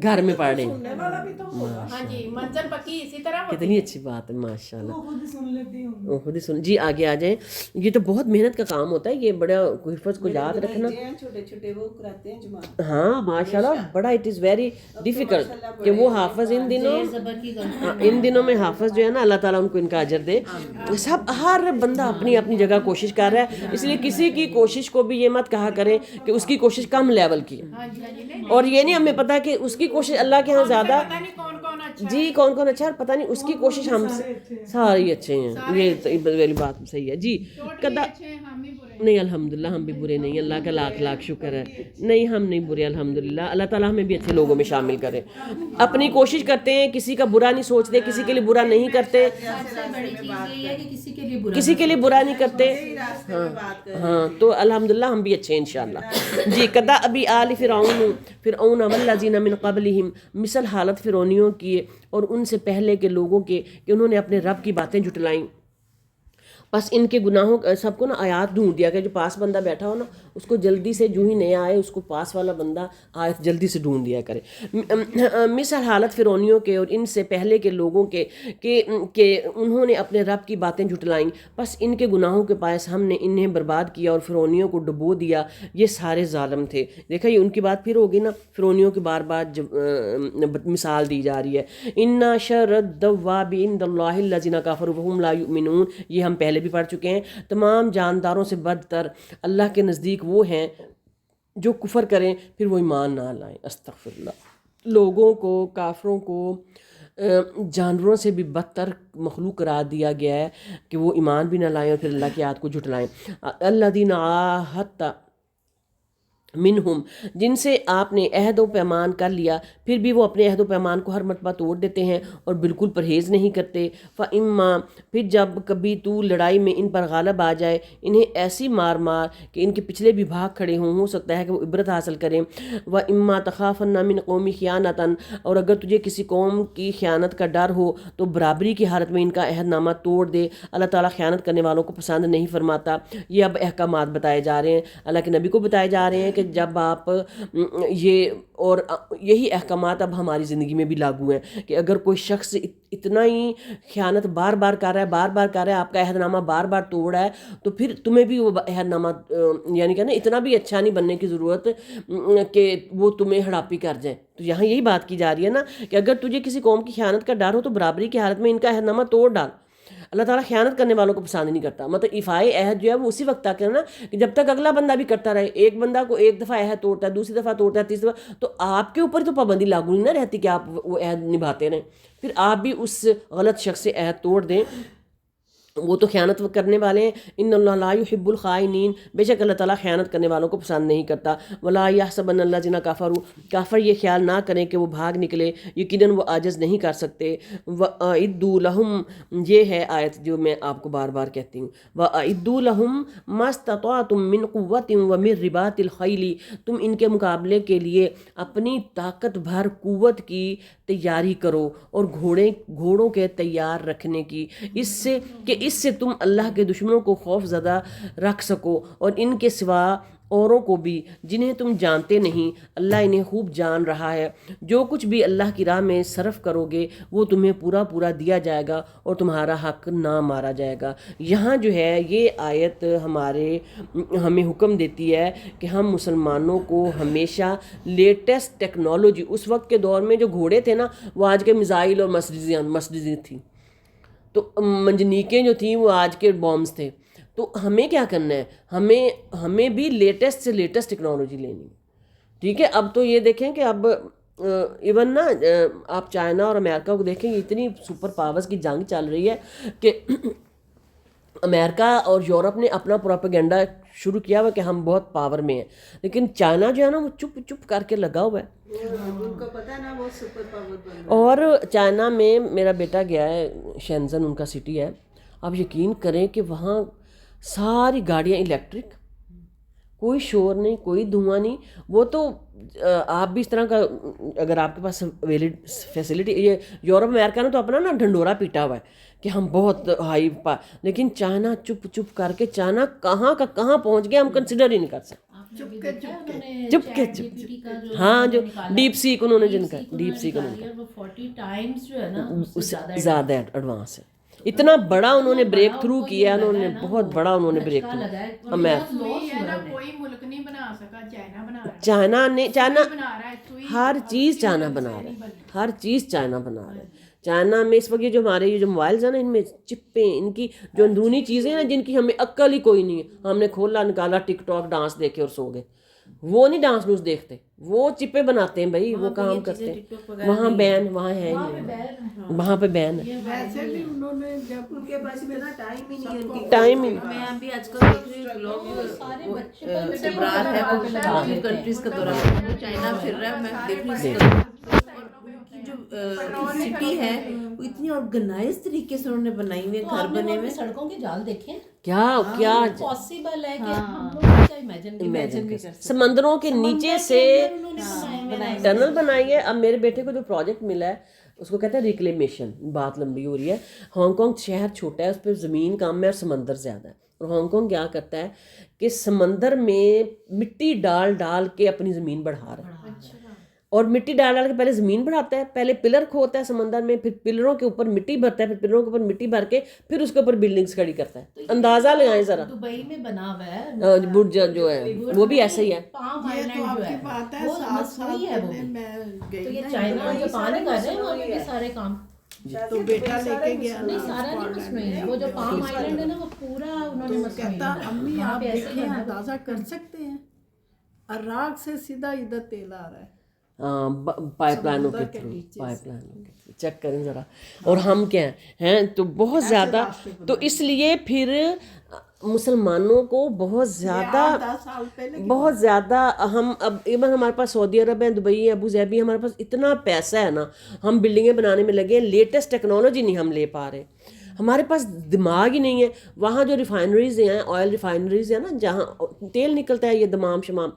گھر میں پڑھ رہے ہیں. سننے والا بھی تو ہوگا. ہاں جی منزل پکی اسی طرح ہوتی کتنی اچھی بات ہے ماشاء اللہ. وہ خود ہی سن. جی آگے آ جائیں. یہ تو بہت محنت کا کام ہوتا ہے, یہ بڑا حفظ کو یاد رکھنا. چھوٹے چھوٹے وہ کراتے ہیں جماعت. ہاں ماشاء اللہ بڑا اٹ از ویری ڈیفیکلٹ کہ وہ حافظ ان دنوں میں حافظ جو ہے نا, اللہ تعالیٰ ان کو ان کا اجر دے. سب ہر بندہ اپنی اپنی جگہ کوشش کر رہا ہے, اس لیے کسی کی کوشش کو بھی یہ مت کہا کریں کہ اس کی کوشش کم لیول کی ہے. ہاں جی ہاں جی نہیں اور یہ نہیں ہمیں پتا کہ اس کی کوشش اللہ کے ہاں زیادہ پتہ نہیں کون کون اچھا جی کون کون اچھا ہے پتہ نہیں, اس کی کوشش ہم سارے ہی اچھے ہیں. یہ والی بات صحیح ہے. جی کدا اچھے ہیں, ہم ہی برے. نہیں الحمدللہ ہم بھی برے نہیں, اللہ کا لاکھ لاکھ شکر ہے. نہیں ہم نہیں برے الحمدللہ. اللہ تعالیٰ ہمیں بھی اچھے لوگوں میں شامل کرے. اپنی کوشش کرتے ہیں, کسی کا برا نہیں سوچتے, کسی کے لیے برا نہیں کرتے, سب سے بڑی چیز یہی ہے کہ کسی کے لیے برا کسی کے لیے برا نہیں کرتے. ہاں تو الحمدللہ ہم بھی اچھے ہیں انشاءاللہ. جی کدا ابھی آل فرعون والذین من قبلہم, مثل حالت فرعونیوں کی اور ان سے پہلے کے لوگوں کے کہ انہوں نے اپنے رب کی باتیں جھٹلائیں. بس ان کے گناہوں سب کو نا آیات ڈھونڈ دیا کہ جو پاس بندہ بیٹھا ہو نا اس کو جلدی سے جو ہی نیا آئے اس کو پاس والا بندہ آیت جلدی سے ڈھونڈ دیا کرے. مثل حالت فرعونیوں کے اور ان سے پہلے کے لوگوں کے کہ انہوں نے اپنے رب کی باتیں جھٹلائیں, بس ان کے گناہوں کے باعث ہم نے انہیں برباد کیا اور فرعونیوں کو ڈبو دیا. یہ سارے ظالم تھے. دیکھا یہ ان کی بات پھر ہوگی نا, فرعونیوں کی بار بار مثال دی جا رہی ہے. انا شر الدواب عند اللہ الذین کفروا وهم لا یؤمنون, یہ ہم پہلے بھی پڑھ چکے ہیں. تمام جانداروں سے بدتر اللہ کے نزدیک وہ ہیں جو کفر کریں پھر وہ ایمان نہ لائیں. استغفر اللہ. لوگوں کو, کافروں کو جانوروں سے بھی بدتر مخلوق قرار دیا گیا ہے کہ وہ ایمان بھی نہ لائیں اور پھر اللہ کی آیات کو جھٹلائیں. الذین عاہدت منہم, جن سے آپ نے عہد و پیمان کر لیا پھر بھی وہ اپنے عہد و پیمان کو ہر مرتبہ توڑ دیتے ہیں اور بالکل پرہیز نہیں کرتے. فَإِمَّا, پھر جب کبھی تو لڑائی میں ان پر غالب آ جائے انہیں ایسی مار مار کہ ان کے پچھلے بھی بھاگ کھڑے ہوں, ہو سکتا ہے کہ وہ عبرت حاصل کریں. وَإِمَّا تَخَافَنَّ مِنْ قَوْمٍ خِيَانَةً, اور اگر تجھے کسی قوم کی خیانت کا ڈر ہو تو برابری کی حالت میں ان کا عہد نامہ توڑ دے. اللہ تعالیٰ خیانت کرنے والوں کو پسند نہیں فرماتا. یہ اب احکامات بتائے جا رہے ہیں, اللہ کے نبی کو بتائے جا رہے ہیں کہ جب آپ یہ, اور یہی احکامات اب ہماری زندگی میں بھی لاگو ہیں کہ اگر کوئی شخص اتنا ہی خیانت بار بار کر رہا ہے, آپ کا عہد نامہ بار بار توڑ رہا ہے, تو پھر تمہیں بھی وہ عہد نامہ یعنی کہ نا اتنا بھی اچھا نہیں بننے کی ضرورت کہ وہ تمہیں ہڑاپی کر جائیں. تو یہاں یہی بات کی جا رہی ہے نا کہ اگر تجھے کسی قوم کی خیانت کا ڈر ہو تو برابری کی حالت میں ان کا عہد نامہ توڑ ڈال. اللہ تعالیٰ خیانت کرنے والوں کو پسند نہیں کرتا. مطلب ایفائے عہد جو ہے وہ اسی وقت تک ہے نا کہ جب تک اگلا بندہ بھی کرتا رہے. ایک بندہ کو ایک دفعہ عہد توڑتا ہے, دوسری دفعہ توڑتا ہے, تیسری دفعہ, تو آپ کے اوپر تو پابندی لاگو نہیں نہ رہتی کہ آپ وہ عہد نبھاتے رہیں. پھر آپ بھی اس غلط شخص سے عہد توڑ دیں, وہ تو خیانت کرنے والے ہیں. ان اللہ لا يحب الخائنین, بے شک اللہ تعالیٰ خیانت کرنے والوں کو پسند نہیں کرتا. ولا يحسبن الذين كفروا, کافر یہ خیال نہ کریں کہ وہ بھاگ نکلے, یقیناً وہ عاجز نہیں کر سکتے. وَأَعِدُّوا لَهُمْ, یہ ہے آیت جو میں آپ کو بار بار کہتی ہوں. وَأَعِدُّوا لَهُمْ مَا اسْتَطَعْتُم مِّن قُوَّةٍ وَمِن رِّبَاطِ الْخَيْلِ, تم ان کے مقابلے کے لیے اپنی طاقت بھر قوت کی تیاری کرو اور گھوڑوں کے تیار رکھنے کی, اس سے کہ اس سے تم اللہ کے دشمنوں کو خوف زدہ رکھ سکو, اور ان کے سوا اوروں کو بھی جنہیں تم جانتے نہیں. اللہ انہیں خوب جان رہا ہے. جو کچھ بھی اللہ کی راہ میں صرف کرو گے وہ تمہیں پورا پورا دیا جائے گا اور تمہارا حق نہ مارا جائے گا. یہاں جو ہے یہ آیت ہمیں حکم دیتی ہے کہ ہم مسلمانوں کو ہمیشہ لیٹسٹ ٹیکنالوجی, اس وقت کے دور میں جو گھوڑے تھے نا وہ آج کے میزائل اور مسجدیں تھیں, تو منجنیقیں جو تھیں وہ آج کے بامز تھے. تو ہمیں کیا کرنا ہے, ہمیں بھی لیٹسٹ سے لیٹسٹ ٹیکنالوجی لینی ہے. ٹھیک ہے, اب تو یہ دیکھیں کہ اب ایون نا آپ چائنا اور امریکہ کو دیکھیں, اتنی سپر پاورز کی جنگ چل رہی ہے کہ امریکہ اور یورپ نے اپنا پروپیگنڈا شروع کیا ہوا کہ ہم بہت پاور میں ہیں, لیکن چائنا جو ہے نا وہ چپ چپ کر کے لگا ہوا ہے. ان کو پتہ ہے نا وہ سپر پاور بن رہا اور چائنا میں میرا بیٹا گیا ہے, شینزن ان کا سٹی ہے. آپ یقین کریں کہ وہاں ساری گاڑیاں الیکٹرک, کوئی شور نہیں, کوئی دھواں نہیں. وہ تو آپ بھی اس طرح کا اگر آپ کے پاس فیسلٹی, یہ یورپ امریکہ نے تو اپنا نا ڈھنڈورا پیٹا ہوا ہے کہ ہم بہت ہائی لیکن چائنا چپ چپ کر کے چائنا کہاں کا کہاں پہنچ گیا ہم کنسیڈر ہی نہیں کر سکتے. چپ کے ہاں, جو ڈیپ سیک انہوں نے جن کا ڈیپ سیک زیادہ ایڈوانس ہے. اتنا بڑا انہوں نے بریک تھرو کیا, انہوں نے بہت بڑا انہوں نے بریک تھرو. کوئی ملک نہیں بنا سکا, چائنا بنا رہا ہے. چائنا بنا رہا ہے, ہر چیز چائنا بنا رہا ہے, ہر چیز چائنا بنا رہا ہے. چائنا میں اس وقت یہ جو ہمارے یہ جو موبائلز ہیں نا, ان میں چپیں, ان کی جو اندرونی چیزیں ہیں جن کی ہمیں عقل ہی کوئی نہیں ہے. ہم نے کھولا نکالا ٹک ٹاک ڈانس دیکھے اور سو گئے. وہ نہیں ڈانس نوس دیکھتے, وہ چپیں بناتے ہیں بھائی, وہ کام کرتے ہیں. وہاں بین, وہاں ہے ہی نہیں, وہاں پہ بین ہے. ویسے بھی انہوں نے جب ان کے پاس اتنا ٹائم ہی نہیں ہے. ان کی ٹائم ہی میں ابھی آج کل دیکھ رہی ہوں لوگ سمرار ہے وہ باقی کنٹریز کا دورہ کر رہا ہے, چائنا پھر رہا ہے. میں دیکھ رہی ہوں جو سٹی ہے وہ اتنی آرگنائز طریقے سے انہوں نے بنائی ہوئی, گھر بنے ہوئے. سڑکوں کے جال دیکھیں, کیا پاسبل ہے کہ ہم لوگ کیا امیجن بھی کر سکتے. سمندروں کے نیچے سے ٹنل بنائی ہے. اب میرے بیٹے کو جو پروجیکٹ ملا ہے اس کو کہتے ہیں ریکلیمیشن. بات لمبی ہو رہی ہے. ہانگ کانگ شہر چھوٹا ہے, اس پہ زمین کم ہے اور سمندر زیادہ ہے. اور ہانگ کانگ کیا کرتا ہے کہ سمندر میں مٹی ڈال ڈال کے اپنی زمین بڑھا رہا ہے. اور مٹی ڈال ڈال کے پہلے زمین بڑھاتا ہے, پہلے پلر کھوتا ہے سمندر میں, پھر پلروں کے اوپر مٹی بھرتا ہے, پھر پلروں کے اوپر مٹی بھر کے پھر اس کے اوپر بلڈنگز کھڑی کرتا ہے. اندازہ لگائیں ذرا, دبئی میں بنا ہوا ہے برج جو ہے وہ بھی ایسا ہی ہے. پام یہ آئلینڈ تو آپ جو کی ہے بات ہے, وہ 7 سال مصنوعی ہے. وہ پہلے بھی میں تو گئی یہ نا چائنا جاپان ہی کر رہے ہیں, وہاں پہ بھی سارے کام. تو بیٹا لے کے گیا نہیں سارا نہیں مصنوعی ہے, وہ جو پام آئلینڈ ہے نا وہ پورا انہوں نے مصنوعی کہتا بنایا. امی وہاں آپ پہ ایسے دیکھیں بنا ہے. اندازہ کر سکتے ہیں عراق سے سیدھا ادھر تیل آ رہا ہے پائپ لائنوں کے تھرو, پائپ لائنوں کے تھرو. چیک کریں ذرا. اور ہم کیا ہیں تو بہت زیادہ, تو اس لیے پھر مسلمانوں کو بہت زیادہ ہم اب ایون ہمارے پاس سعودی عرب ہے, دبئی ہے, ابو ظہبی, ہمارے پاس اتنا پیسہ ہے نا, ہم بلڈنگیں بنانے میں لگے ہیں, لیٹسٹ ٹیکنالوجی نہیں ہم لے پا رہے, ہمارے پاس دماغ ہی نہیں ہے. وہاں جو ریفائنریز ہیں, آئل ریفائنریز ہیں نا, جہاں تیل نکلتا ہے یہ دمام شمام,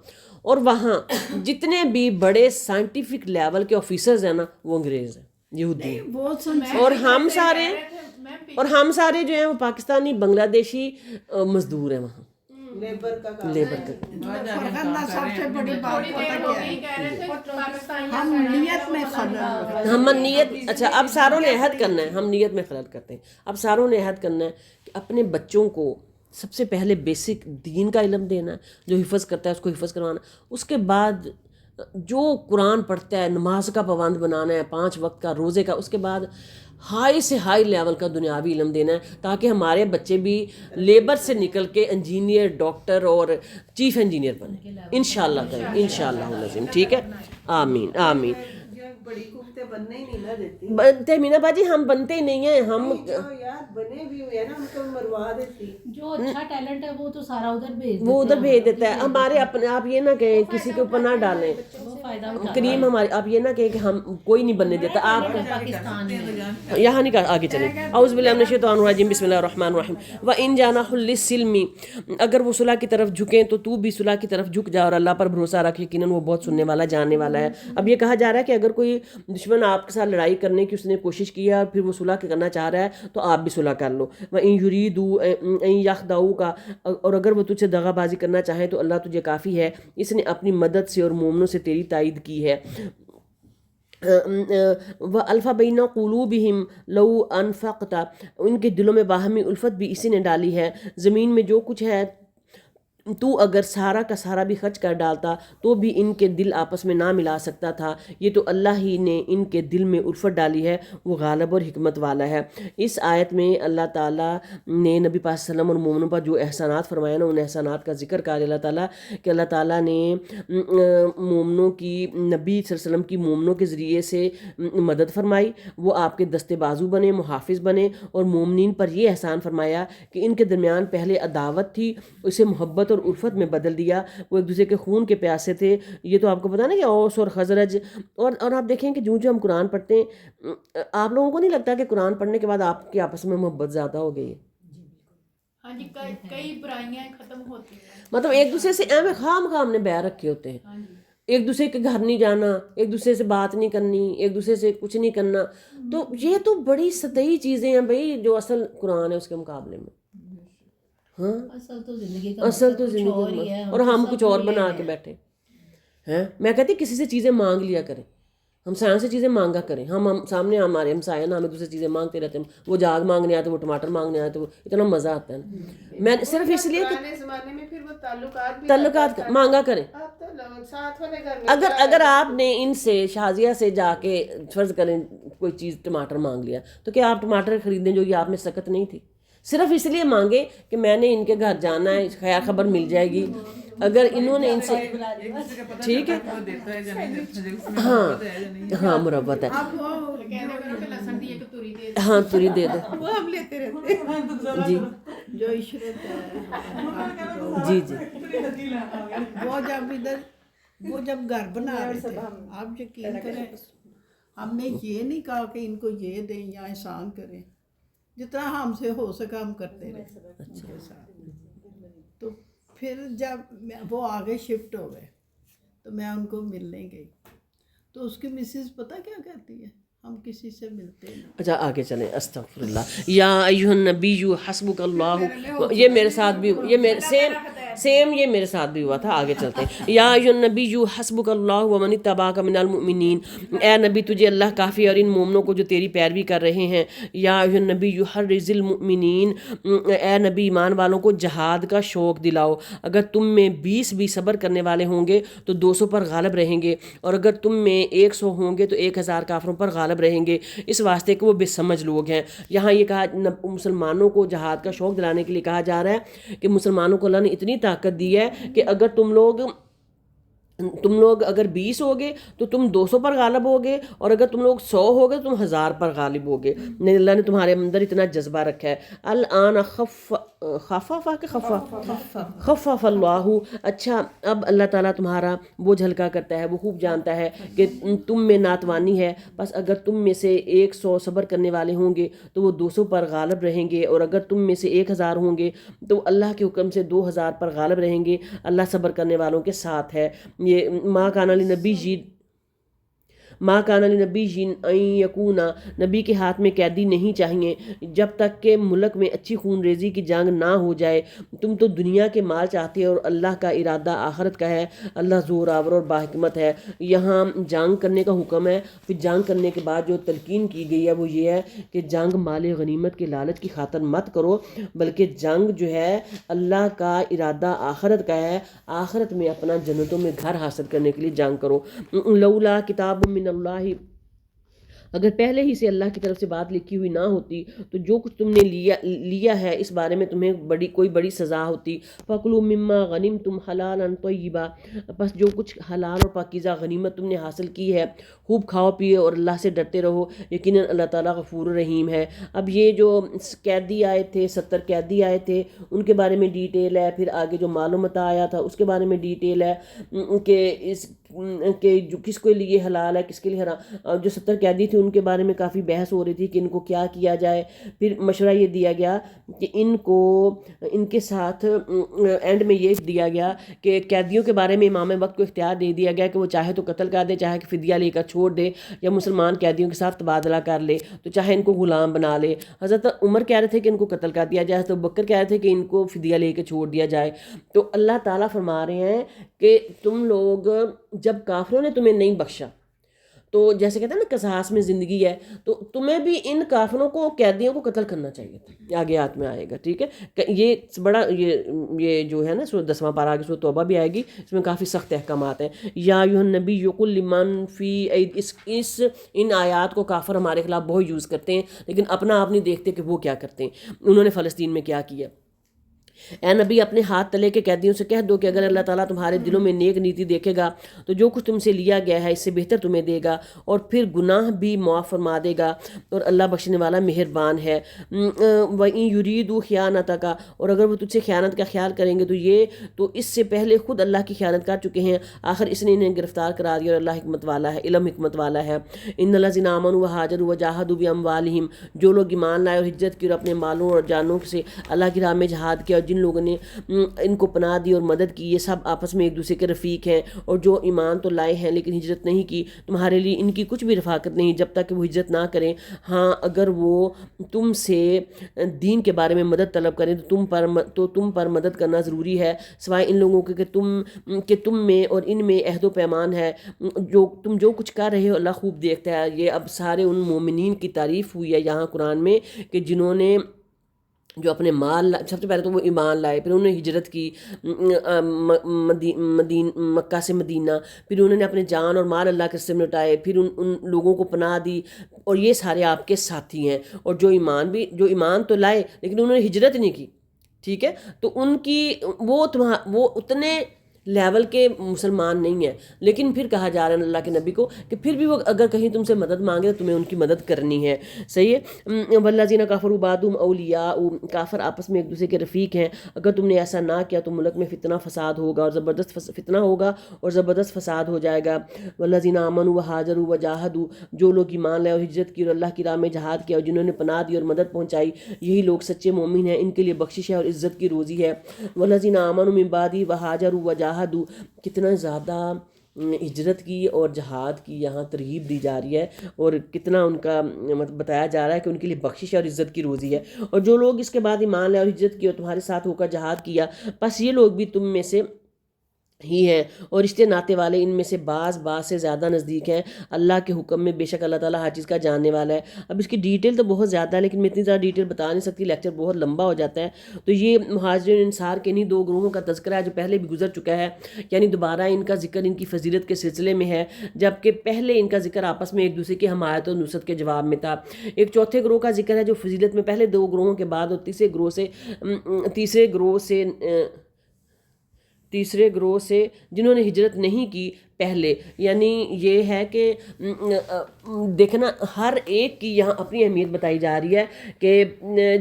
اور وہاں جتنے بھی بڑے سائنٹیفک لیول کے آفیسرز ہیں نا وہ انگریز ہیں, یہودی ہیں. اور ہم سارے جو ہیں وہ پاکستانی بنگلہ دیشی مزدور ہیں وہاں, لیبر کا کام. سب سے بڑی بات پتہ کیا ہے, ہم نیت میں خلل, ہم نیت, اچھا اب ساروں نے عہد کرنا ہے, ہم نیت میں خلل کرتے ہیں. اب ساروں نے عہد کرنا ہے کہ اپنے بچوں کو سب سے پہلے بیسک دین کا علم دینا ہے, جو حفظ کرتا ہے اس کو حفظ کروانا. اس کے بعد جو قرآن پڑھتا ہے نماز کا پابند بنانا ہے, 5 وقت کا, روزے کا. اس کے بعد ہائی سے ہائی لیول کا دنیاوی علم دینا ہے, تاکہ ہمارے بچے بھی لیبر سے نکل کے انجینئر, ڈاکٹر اور چیف انجینئر بنیں انشاءاللہ کریں, انشاءاللہ لازم. ٹھیک ہے, آمین آمین. جو بڑی قوتیں بننے ہی نہیں نہ دیتی. تہمینہ باجی ہم بنتے ہی نہیں ہیں, ہم جو یار بنے بھی ہوئے نا ان کو مروا دیتی. جو اچھا ٹیلنٹ ہے وہ تو سارا ادھر بھیج وہ ادھر بھیج دیتا ہے. ہمارے اپنے, آپ یہ نہ کہیں کسی کے اوپر نہ ڈالیں, وہ فائدہ اٹھاتا کریم ہمارے, آپ یہ نہ کہیں کہ ہم کوئی نہیں بننے دیتا. آپ پاکستان میں یہاں نہیں آگے چلیں. اعوذ باللہ من الشیطان الرجیم, بسم اللہ الرحمن الرحیم. وَإِن جَنَحُوا لِلسِّلْمِ, اگر وہ صلح کی طرف جھکیں تو تو بھی صلح کی طرف جھک جا, اور اللہ پر بھروسہ رکھ, یقیناً وہ بہت سننے والا جاننے والا ہے. اب یہ کہا جا رہا ہے کہ اگر کوئی دشمن آپ کے ساتھ لڑائی کرنے کی اس نے کوشش کی ہے اور پھر وہ صلح کرنا چاہ رہا ہے تو آپ بھی صلح کر لو. وَإِن يُرِيدُوا أَن يَخْدَعُوكَ, اور اگر وہ تجھ سے دغا بازی کرنا چاہیں تو اللہ تجھے کافی ہے, اس نے اپنی مدد سے اور مومنوں سے تیری تائید کی ہے. وَأَلْفَ بَيْنَ قُلُوبِهِمْ لَوْ أَنفَقْتَ, ان کے دلوں میں باہمی الفت بھی اسی نے ڈالی ہے. زمین میں جو کچھ ہے تو اگر سارا کا سارا بھی خرچ کر ڈالتا تو بھی ان کے دل آپس میں نہ ملا سکتا تھا، یہ تو اللہ ہی نے ان کے دل میں الفت ڈالی ہے، وہ غالب اور حکمت والا ہے۔ اس آیت میں اللہ تعالیٰ نے نبی پاک صلی اللہ علیہ وسلم اور مومنوں پر جو احسانات فرمایا نا، ان احسانات کا ذکر کر اللہ تعالیٰ کہ اللہ تعالیٰ نے مومنوں کی، نبی صلی اللہ علیہ وسلم کی مومنوں کے ذریعے سے مدد فرمائی، وہ آپ کے دستے بازو بنے، محافظ بنے، اور مومنین پر یہ احسان فرمایا کہ ان کے درمیان پہلے عداوت تھی، اسے محبت اور الفت میں بدل دیا، وہ ایک دوسرے کے خون کے پیاسے تھے۔ یہ تو آپ کو پتہ نا کہ اوس اور خزرج، اور آپ دیکھیں کہ جو ہم قرآن پڑھتے ہیں، آپ لوگوں کو نہیں لگتا کہ قرآن پڑھنے کے بعد آپ کے آپس میں محبت زیادہ ہو گئی ہے؟ ہاں جی، کئی برائیاں ختم ہوتی ہیں، مطلب ایک دوسرے سے ایویں خام خام نے بیع رکھے ہوتے ہیں، ایک دوسرے کے گھر نہیں جانا، ایک دوسرے سے بات نہیں کرنی، ایک دوسرے سے کچھ نہیں کرنا، تو یہ تو بڑی سطحی چیزیں ہیں بھائی، جو اصل قرآن ہے اس کے مقابلے میں۔ ہاں، اصل تو زندگی کا اور ہم کچھ اور بنا کے بیٹھے ہیں۔ میں کہتی کسی سے چیزیں مانگ لیا کریں، ہم سائیں سے چیزیں مانگا کریں، ہم سامنے ہمارے ہمسائے نا ہمیں دوسری چیزیں مانگتے رہتے ہیں، وہ جاگ مانگنے آتے، وہ ٹماٹر مانگنے آتے، وہ اتنا مزہ آتا ہے نا۔ میں صرف اس لیے کہ پرانے زمانے میں پھر وہ تعلقات بھی تعلقات مانگا کریں۔ اب تو لوگ ساتھ والے گھر میں اگر آپ نے ان سے شازیہ سے جا کے فرض کریں کوئی چیز ٹماٹر مانگ لیا، تو کیا آپ ٹماٹر خریدیں جو یہ آپ میں سکت نہیں تھی؟ صرف اس لیے مانگے کہ میں نے ان کے گھر جانا ہے، خیر خبر مل جائے گی۔ اگر انہوں نے ان سے ٹھیک ہے، ہاں مربت ہے، ہاں توری دے دو، وہ ہم لیتے رہتے ہیں جی جو عشرت ہے۔ جی جی وہ جب جب گھر بنا رہے تھے، آپ یقین کریں ہم نے یہ نہیں کہا کہ ان کو یہ دیں یا احسان کریں، جتنا ہم سے ہو سکا ہم کرتے رہے ان کے ساتھ۔ تو پھر جب وہ آگے شفٹ ہو گئے تو میں ان کو ملنے گئی، تو اس کی مسز پتہ کیا کہتی ہے، ہم کسی سے ملتے نہیں۔ اچھا آگے چلیں، استغفر اللہ، یا ایھا النبی حسبک اللہ، یہ میرے ساتھ بھی، یہ میرے سیم یہ میرے ساتھ بھی ہوا تھا۔ آگے چلتے ہیں، یا ایھا النبی حسبک اللہ ومن اتبعک من المؤمنین، اے نبی تجھے اللہ کافی اور ان مومنوں کو جو تیری پیروی کر رہے ہیں۔ یا ایھا النبی حرض المؤمنین، اے نبی ایمان والوں کو جہاد کا شوق دلاؤ، اگر تم میں 20 بھی صبر کرنے والے ہوں گے تو 200 پر غالب رہیں گے، اور اگر تم میں 100 ہوں گے تو 1000 کافروں پر غالب رہیں گے، اس واسطے کہ وہ بے سمجھ لوگ ہیں۔ یہاں یہ کہا مسلمانوں کو جہاد کا شوق دلانے کے لیے کہا جا رہا ہے کہ مسلمانوں کو اللہ نے اتنی طاقت دی ہے کہ اگر تم لوگ اگر 20 ہوگے تو تم 200 پر غالب ہوگے، اور اگر تم لوگ 100 ہوگے تو تم 1000 پر غالب ہوگے۔ اللہ نے تمہارے اندر اتنا جذبہ رکھا ہے۔ الآن خفف اللہ، اچھا اب اللہ تعالیٰ تمہارا بوجھ ہلکا کرتا ہے، وہ خوب جانتا ہے کہ تم میں ناتوانی ہے، بس اگر تم میں سے 100 صبر کرنے والے ہوں گے تو وہ 200 پر غالب رہیں گے، اور اگر تم میں سے 1000 ہوں گے تو اللہ کے حکم سے 2000 پر غالب رہیں گے۔ اللہ صبر کرنے والوں کے ساتھ ہے۔ یہ ما کان لنبی ان یکون، نبی کے ہاتھ میں قیدی نہیں چاہیے جب تک کہ ملک میں اچھی خون ریزی کی جنگ نہ ہو جائے۔ تم تو دنیا کے مال چاہتے ہو اور اللہ کا ارادہ آخرت کا ہے، اللہ زور آور اور باحکمت ہے۔ یہاں جنگ کرنے کا حکم ہے، پھر جنگ کرنے کے بعد جو تلقین کی گئی ہے وہ یہ ہے کہ جنگ مال غنیمت کے لالچ کی خاطر مت کرو، بلکہ جنگ جو ہے اللہ کا ارادہ آخرت کا ہے، آخرت میں اپنا جنتوں میں گھر حاصل کرنے کے لیے جنگ کرو۔ لولا کتاب من اللہ، اگر پہلے ہی سے اللہ کی طرف سے بات لکھی ہوئی نہ ہوتی تو جو کچھ تم نے لیا ہے اس بارے میں تمہیں کوئی بڑی سزا ہوتی۔ فَكُلُوا مِمَّا غَنِمْتُمْ حَلَالًا طَيِّبًا، بس جو کچھ حلال اور پاکیزہ غنیمت تم نے حاصل کی ہے خوب کھاؤ پیے اور اللہ سے ڈرتے رہو، یقیناً اللہ تعالیٰ غفور رحیم ہے۔ اب یہ جو قیدی آئے تھے، 70 قیدی آئے تھے، ان کے بارے میں ڈیٹیل ہے، پھر آگے جو مال و متاع آیا تھا اس کے بارے میں ڈیٹیل ہے کہ جو کس کے لیے حلال ہے کس کے لیے حرام۔ جو 70 قیدی تھے ان کے بارے میں کافی بحث ہو رہی تھی کہ ان کو کیا کیا جائے، پھر مشورہ یہ دیا گیا کہ ان کے ساتھ اینڈ میں یہ دیا گیا کہ قیدیوں کے بارے میں امام وقت کو اختیار دے دیا گیا کہ وہ چاہے تو قتل کر دے، چاہے کہ فدیہ لے کر چھوڑ دے، یا مسلمان قیدیوں کے ساتھ تبادلہ کر لے، تو چاہے ان کو غلام بنا لے۔ حضرت عمر کہہ رہے تھے کہ ان کو قتل کر دیا جائے، تو بکر کہہ رہے تھے کہ ان کو فدیہ لے کے چھوڑ دیا جائے۔ تو اللہ تعالیٰ فرما رہے ہیں کہ تم لوگ جب کافروں نے تمہیں نہیں بخشا تو جیسے کہتے ہیں نا قصاص میں زندگی ہے، تو تمہیں بھی ان کافروں کو، قیدیوں کو قتل کرنا چاہیے تھا، آگے ہاتھ میں آئے گا، ٹھیک ہے. یہ بڑا یہ جو ہے نا 10واں پارہ آگے سورۃ توبہ بھی آئے گی، اس میں کافی سخت احکامات ہیں. یا ایھا النبی قل لمن فی ان آیات کو کافر ہمارے خلاف بہت یوز کرتے ہیں، لیکن اپنا آپ نہیں دیکھتے کہ وہ کیا کرتے ہیں، انہوں نے فلسطین میں کیا کیا. اے نبی اپنے ہاتھ تلے کے قیدیوں سے کہہ دو کہ اگر اللہ تعالیٰ تمہارے دلوں میں نیک نیتی دیکھے گا تو جو کچھ تم سے لیا گیا ہے اس سے بہتر تمہیں دے گا اور پھر گناہ بھی معاف فرما دے گا، اور اللہ بخشنے والا مہربان ہے. وَإِن يُرِيدُوا خِيَانَتَكَ، اور اگر وہ تجھ سے خیانت کا خیال کریں گے تو اس سے پہلے خود اللہ کی خیانت کر چکے ہیں، آخر اس نے انہیں گرفتار کرا دیا، اور اللہ حکمت والا ہے، علم حکمت والا ہے. ان الذین آمنوا وہاجروا وجاہدوا باموالہم، جو لوگ ایمان لائے اور ہجرت کی اور اپنے مالوں اور جانوں سے اللہ کی راہ میں جہاد کیا، اور جن لوگوں نے ان کو پناہ دی اور مدد کی، یہ سب آپس میں ایک دوسرے کے رفیق ہیں. اور جو ایمان تو لائے ہیں لیکن ہجرت نہیں کی، تمہارے لیے ان کی کچھ بھی رفاقت نہیں جب تک کہ وہ ہجرت نہ کریں. ہاں اگر وہ تم سے دین کے بارے میں مدد طلب کریں تو تم پر مدد کرنا ضروری ہے، سوائے ان لوگوں کے کہ تم میں اور ان میں عہد و پیمان ہے. تم جو کچھ کر رہے ہو اللہ خوب دیکھتا ہے. یہ اب سارے ان مومنین کی تعریف ہوئی ہے یہاں قرآن میں کہ جنہوں نے جو اپنے مال، سب سے پہلے تو وہ ایمان لائے، پھر انہوں نے ہجرت کی مکہ سے مدینہ، پھر انہوں نے اپنے جان اور مال اللہ کے راستے میں لٹائے، پھر ان لوگوں کو پناہ دی، اور یہ سارے آپ کے ساتھی ہیں. اور جو ایمان تو لائے لیکن انہوں نے ہجرت نہیں کی، ٹھیک ہے، تو ان کی وہ اتنے لیول کے مسلمان نہیں ہیں. لیکن پھر کہا جا رہا ہے اللہ کے نبی کو کہ پھر بھی وہ اگر کہیں تم سے مدد مانگے تو تمہیں ان کی مدد کرنی ہے. صحیح ہے. والذین کفروا بعضهم اولیاء، کافر آپس میں ایک دوسرے کے رفیق ہیں. اگر تم نے ایسا نہ کیا تو ملک میں فتنہ فساد ہوگا، اور زبردست فتنہ ہوگا اور زبردست فساد ہو جائے گا. والذین آمنوا وہاجروا وجاہدوا، جو لوگ ایمان لائے اور ہجرت کی اور اللہ کی راہ میں جہاد کیا، اور جنہوں نے پناہ دی اور مدد پہنچائی، یہی لوگ سچے مومن ہیں، ان کے لیے بخشش ہے اور عزت کی روزی ہے. والذین آمنوا من بعد وہاجروا وجاہدوا، کتنا زیادہ ہجرت کی اور جہاد کی یہاں ترغیب دی جا رہی ہے، اور کتنا ان کا بتایا جا رہا ہے کہ ان کے لیے بخشش ہے اور عزت کی روزی ہے. اور جو لوگ اس کے بعد ایمان لائے اور ہجرت کی اور تمہارے ساتھ ہو کر جہاد کیا، بس یہ لوگ بھی تم میں سے ہی ہیں، اور رشتے ناتے والے ان میں سے بعض سے زیادہ نزدیک ہیں اللہ کے حکم میں، بے شک اللہ تعالیٰ ہر چیز کا جاننے والا ہے. اب اس کی ڈیٹیل تو بہت زیادہ ہے، لیکن میں اتنی زیادہ ڈیٹیل بتا نہیں سکتی، لیکچر بہت لمبا ہو جاتا ہے. تو یہ مہاجرین انصار کے انہی دو گروہوں کا تذکرہ ہے جو پہلے بھی گزر چکا ہے، یعنی دوبارہ ان کا ذکر ان کی فضیلت کے سلسلے میں ہے، جبکہ پہلے ان کا ذکر آپس میں ایک دوسرے کی حمایت اور نصرت کے جواب میں تھا. ایک چوتھے گروہ کا ذکر ہے جو فضیلت میں پہلے دو گروہوں کے بعد، اور تیسرے گروہ سے جنہوں نے ہجرت نہیں کی پہلے. یعنی یہ ہے کہ دیکھنا ہر ایک کی یہاں اپنی اہمیت بتائی جا رہی ہے کہ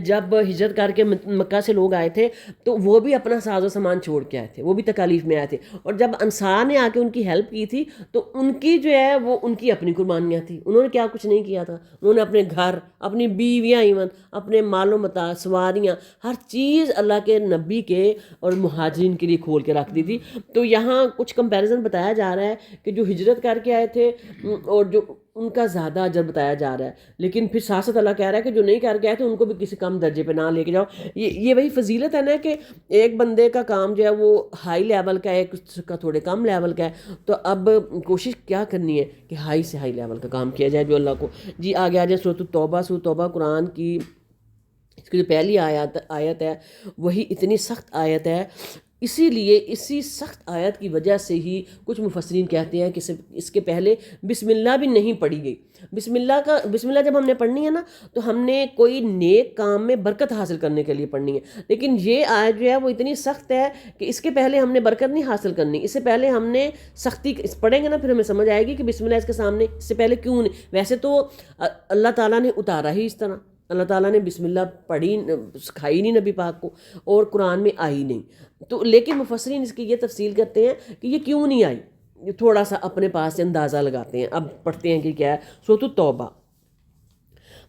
جب ہجرت کر کے مکہ سے لوگ آئے تھے تو وہ بھی اپنا ساز و سامان چھوڑ کے آئے تھے، وہ بھی تکالیف میں آئے تھے، اور جب انصار نے آ کے ان کی ہیلپ کی تھی تو ان کی جو ہے وہ ان کی اپنی قربانیاں تھیں. انہوں نے کیا کچھ نہیں کیا تھا، انہوں نے اپنے گھر، اپنی بیویاں، ایون اپنے مال و متاع، سواریاں، ہر چیز اللہ کے نبی کے اور مہاجرین کے لیے کھول کے رکھ دی تھی. تو یہاں کچھ کمپیریزن بتایا جا رہا ہے کہ جو ہجرت کر کے آئے تھے اور جو ان کا زیادہ اجر بتایا جا رہا ہے، لیکن پھر ساتھ ساتھ اللہ کہہ رہا ہے کہ جو نہیں کر کے آئے تھے ان کو بھی کسی کم درجے پہ نہ لے کے جاؤ. یہ وہی فضیلت ہے نا کہ ایک بندے کا کام جو ہے وہ ہائی لیول کا ہے، ایک کا تھوڑے کم لیول کا ہے. تو اب کوشش کیا کرنی ہے کہ ہائی سے ہائی لیول کا کام کیا جائے جو اللہ کو. جی آگے آ جائے سورۃ التوبہ قرآن کی اس کی جو پہلی آیت ہے وہی اتنی سخت آیت ہے. اسی لیے اسی سخت آیت کی وجہ سے ہی کچھ مفسرین کہتے ہیں کہ اس کے پہلے بسم اللہ بھی نہیں پڑھی گئی. بسم اللہ جب ہم نے پڑھنی ہے نا تو ہم نے کوئی نیک کام میں برکت حاصل کرنے کے لیے پڑھنی ہے، لیکن یہ آیت جو ہے وہ اتنی سخت ہے کہ اس کے پہلے ہم نے برکت نہیں حاصل کرنی، اس سے پہلے ہم نے سختی پڑھیں گے نا پھر ہمیں سمجھ آئے گی کہ بسم اللہ اس کے سامنے اس سے پہلے کیوں نہیں. ویسے تو اللہ تعالیٰ نے اتارا ہی اس طرح، اللہ تعالیٰ نے بسم اللہ پڑھی، سکھائی نہیں نبی پاک کو، اور قرآن میں آئی نہیں. تو لیکن مفسرین اس کی یہ تفصیل کرتے ہیں کہ یہ کیوں نہیں آئی، تھوڑا سا اپنے پاس سے اندازہ لگاتے ہیں. اب پڑھتے ہیں کہ کیا ہے. سورۃ التوبہ.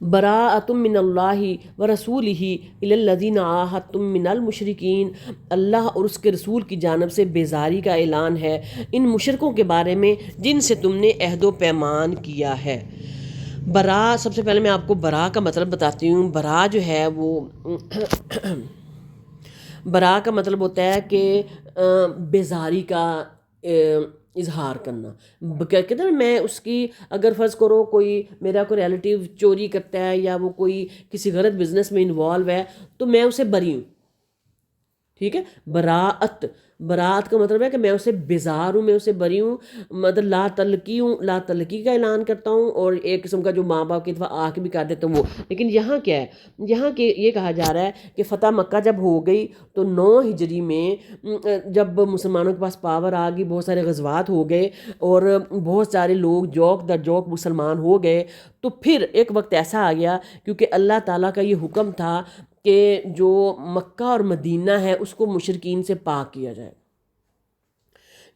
براءۃ من اللہ ورسولہ الی الذین عاہدتم من المشرکین، اللہ اور اس کے رسول کی جانب سے بیزاری کا اعلان ہے ان مشرکوں کے بارے میں جن سے تم نے عہد و پیمان کیا ہے. برا، سب سے پہلے میں آپ کو برا کا مطلب بتاتی ہوں. برا جو ہے وہ برا کا مطلب ہوتا ہے کہ بیزاری کا اظہار کرنا. کہتے ہیں نا میں اس کی اگر فرض کرو کوئی میرا کوئی ریلیٹیو چوری کرتا ہے یا وہ کوئی کسی غلط بزنس میں انوالو ہے تو میں اسے بری ہوں. ٹھیک ہے, براعت کا مطلب ہے کہ میں اسے بیزار ہوں, میں اسے بری ہوں, مطلب لا تلقی کا اعلان کرتا ہوں, اور ایک قسم کا جو ماں باپ کی دفعہ آ کے بھی کر دیتے ہیں وہ. لیکن یہاں کیا ہے, یہاں کہ یہ کہا جا رہا ہے کہ فتح مکہ جب ہو گئی تو 9 ہجری میں جب مسلمانوں کے پاس پاور آ گئی, بہت سارے غزوات ہو گئے اور بہت سارے لوگ جوک در جوک مسلمان ہو گئے, تو پھر ایک وقت ایسا آ گیا کیونکہ اللہ تعالیٰ کا یہ حکم تھا کہ جو مکہ اور مدینہ ہے اس کو مشرکین سے پاک کیا جائے.